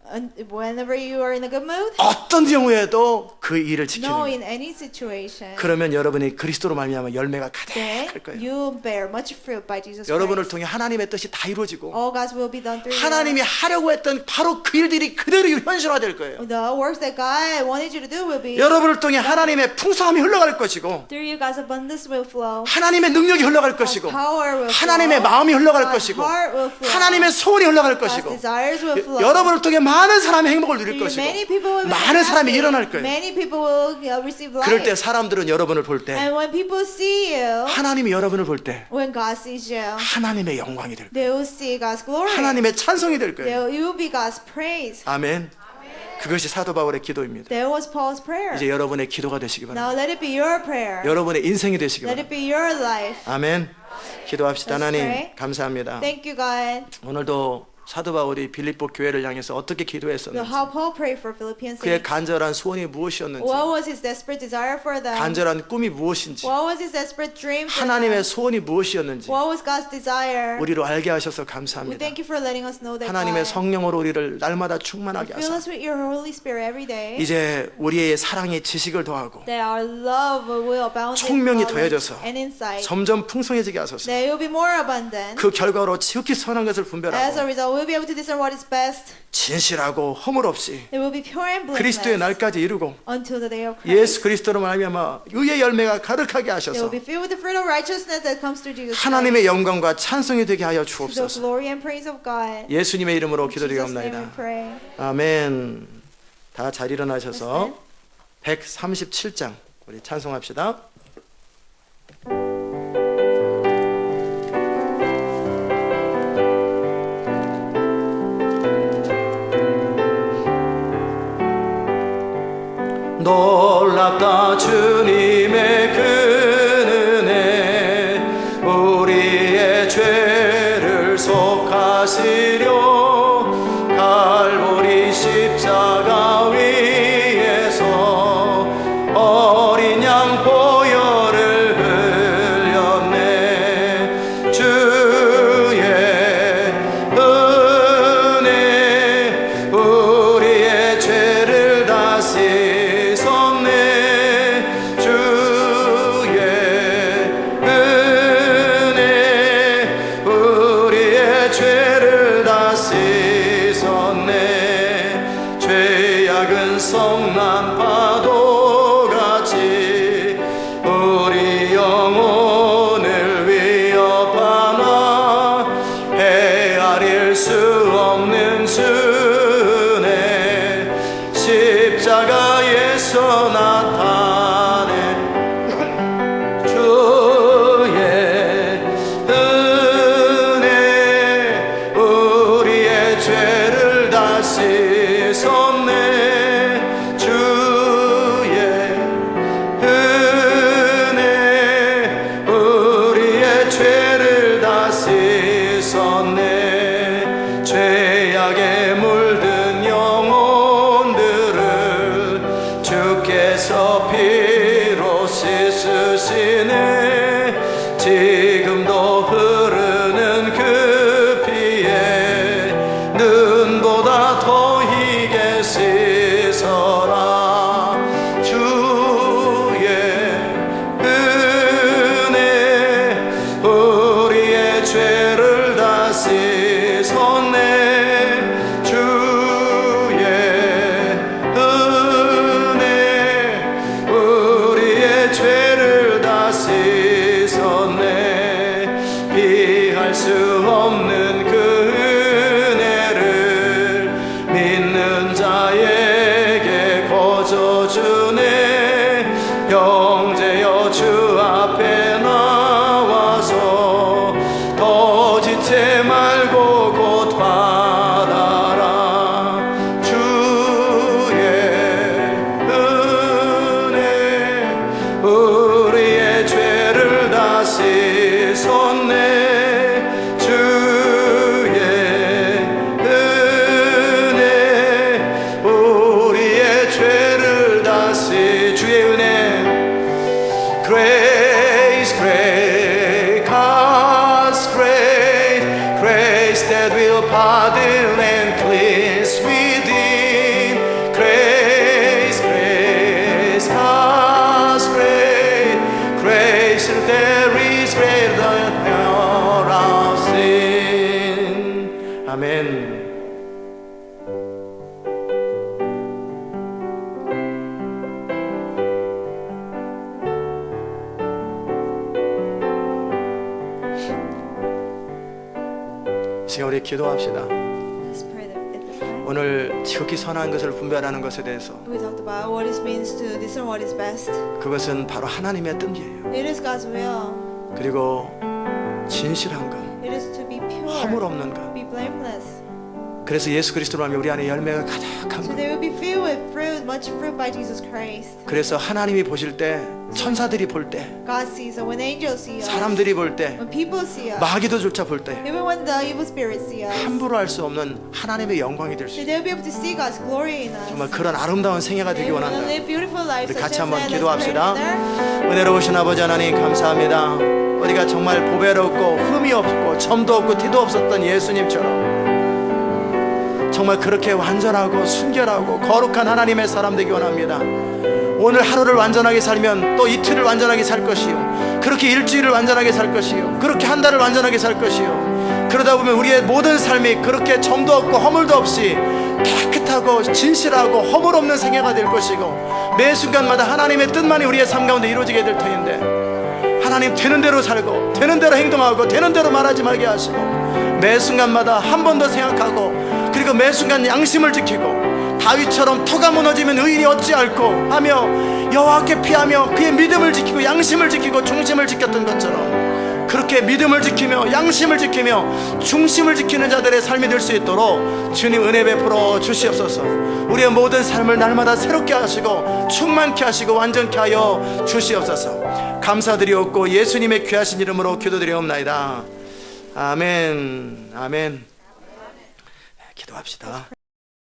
Whenever you are in a good mood? 어떤 경우에도 그 일을 지키는 No, 거예요. in any situation. 그러면 여러분이 그리스도로 말미암아 열매가 가득할 Then 거예요. you bear much fruit by Jesus 여러분을 Christ. 통해 하나님의 뜻이 다 이루어지고 All God's will be done through 하나님이 you. 하려고 했던 바로 그 일들이 그대로 현실화될 거예요. The works that God wanted you to do will be 여러분을 통해 하나님의 풍성함이 흘러갈 것이고 through you. God's abundance will flow. 하나님의 능력이 흘러갈 God's 것이고 power will 하나님의 flow. 마음이 흘러갈 God's 것이고 heart will flow. 하나님의 소원이 흘러갈 God's 것이고 desires will flow. 여러분을 통해 많은 사람의 행복을 누릴 Through you, many 것이고 people will be 많은 사람이 happy. 일어날 거예요. Many people will receive 그럴 때 life. 사람들은 여러분을 볼 때 And when people see you, 하나님이 여러분을 볼 때 when God sees you, 하나님의 영광이 될 거예요. they will see God's glory. 하나님의 찬송이 될 거예요. You will be God's praise. 아멘. 그것이 사도 바울의 기도입니다. That was Paul's prayer. 이제 여러분의 기도가 되시기 바랍니다. Now let it be your prayer. 여러분의 인생이 되시기 Let it 바랍니다. be your life. 아멘. 기도합시다. Let's 하나님 pray. 감사합니다. Thank you, God. 오늘도 사도 바울이 빌립보 교회를 향해서 어떻게 So 기도했었는지 how Paul prayed for Philippians 그의 saints. 간절한 소원이 무엇이었는지 What was his desperate desire for them? 간절한 꿈이 무엇인지 What was his desperate dream for 하나님의 them? 소원이 무엇이었는지 What was God's desire? 우리로 알게 하셔서 We 감사합니다. thank you for letting us know that 하나님의 God. 성령으로 우리를 날마다 충만하게 Fill 하사 us with your Holy Spirit every day. 이제 우리의 사랑의 지식을 더하고 That our love will abound in 총명이 knowledge 더해져서 and insight. 점점 풍성해지게 하소서. That it will be more abundant. 그 결과로 지극히 선한 것을 As a 분별하고 result, we'll be able to discern what is best. 진실하고 허물 없이 It will be pure and 그리스도의 blameless 날까지 이루고 until the day of 예수 Christ. 그리스도로 말미암아 의의 열매가 가득하게 They will 하셔서 be filled with the fruit of righteousness that comes through Jesus Christ. 하나님의 영광과 찬송이 되게 하여 To the 주옵소서. glory and praise of God. 예수님의 이름으로 In Jesus' name we 기도드리옵나이다. pray. 아멘. 다 잘 일어나셔서 137장 우리 찬송합시다. 놀랍다 주님의 그 은혜 우리의 죄를 속하시려 갈보리 십자가 위에서 어린 양 보혈을 흘렸네 주의 은혜 우리의 죄를 다 씻었네 주의 은혜 우리의 죄를 다 씻었네 죄악은 성난 파도같이 우리 영혼을 위협하나 헤아릴 수 없는 주네 십자가에서 나타낸 주의 은혜 우리의 죄를 다 씻었네 주의 은혜 우리의 죄를 다 씻었네. 주의 은혜 우리의 죄를 다 씻었네. 비할 수 없는 그 은혜를 믿는 자에게 거저 주네. 형제여 주 앞에 나와서 더 지체 말고 곧 받아라. 주의 은혜 우리의 죄를 다 씻었네. 주의 은혜 우리의 죄를 다 주의 은혜. Grace, grace, God's grace, grace that will pardon and cleanse within. Grace, grace, God's grace, grace that is greater than all our sin. 아멘. 지금 우리 기도합시다. Let's pray at this time. 오늘 지극히 선한 것을 분별하는 것에 대해서 We talked about what it means to discern what is best. 그것은 바로 하나님의 뜻이에요. It is God's will. 그리고 진실한 것, It is to be pure, 허물 없는 것. be blameless. 그래서 예수 그리스도로 하면 우리 안에 열매가 가득한 So 것. they will be filled with fruit, much fruit by Jesus Christ. 그래서 하나님이 보실 때, 천사들이 볼 때, God sees us, when angels see us, 사람들이 볼 때, when people see us, 마귀도조차 볼 때 even when the evil spirits see us, 함부로 할 수 없는 하나님의 영광이 될 수 so 있어요. they'll be able to see God's glory in us. 정말 그런 아름다운 생애가 되기 They will 원한다. live beautiful lives 우리 such 같이 as 한번 that. 기도합시다. Let's pray together. 은혜로우신 아버지 하나님 감사합니다. 우리가 정말 보배롭고 흠이 없고 점도 없고 티도 없었던 예수님처럼 정말 그렇게 완전하고 순결하고 거룩한 하나님의 사람 되기 원합니다. 오늘 하루를 완전하게 살면 또 이틀을 완전하게 살 것이요, 그렇게 일주일을 완전하게 살 것이요, 그렇게 한 달을 완전하게 살 것이요. 그러다 보면 우리의 모든 삶이 그렇게 점도 없고 허물도 없이 깨끗하고 진실하고 허물 없는 생애가 될 것이고, 매 순간마다 하나님의 뜻만이 우리의 삶 가운데 이루어지게 될 터인데, 하나님 되는 대로 살고 되는 대로 행동하고 되는 대로 말하지 말게 하시고, 매 순간마다 한 번 더 생각하고, 그리고 매 순간 양심을 지키고, 다윗처럼 터가 무너지면 의인이 어찌할꼬 하며 여호와께 피하며 그의 믿음을 지키고 양심을 지키고 중심을 지켰던 것처럼, 그렇게 믿음을 지키며 양심을 지키며 중심을 지키는 자들의 삶이 될 수 있도록 주님 은혜 베풀어 주시옵소서. 우리의 모든 삶을 날마다 새롭게 하시고 충만케 하시고 완전케 하여 주시옵소서. 감사드리옵고 예수님의 귀하신 이름으로 기도드리옵나이다. 아멘. 아멘. 기도합시다.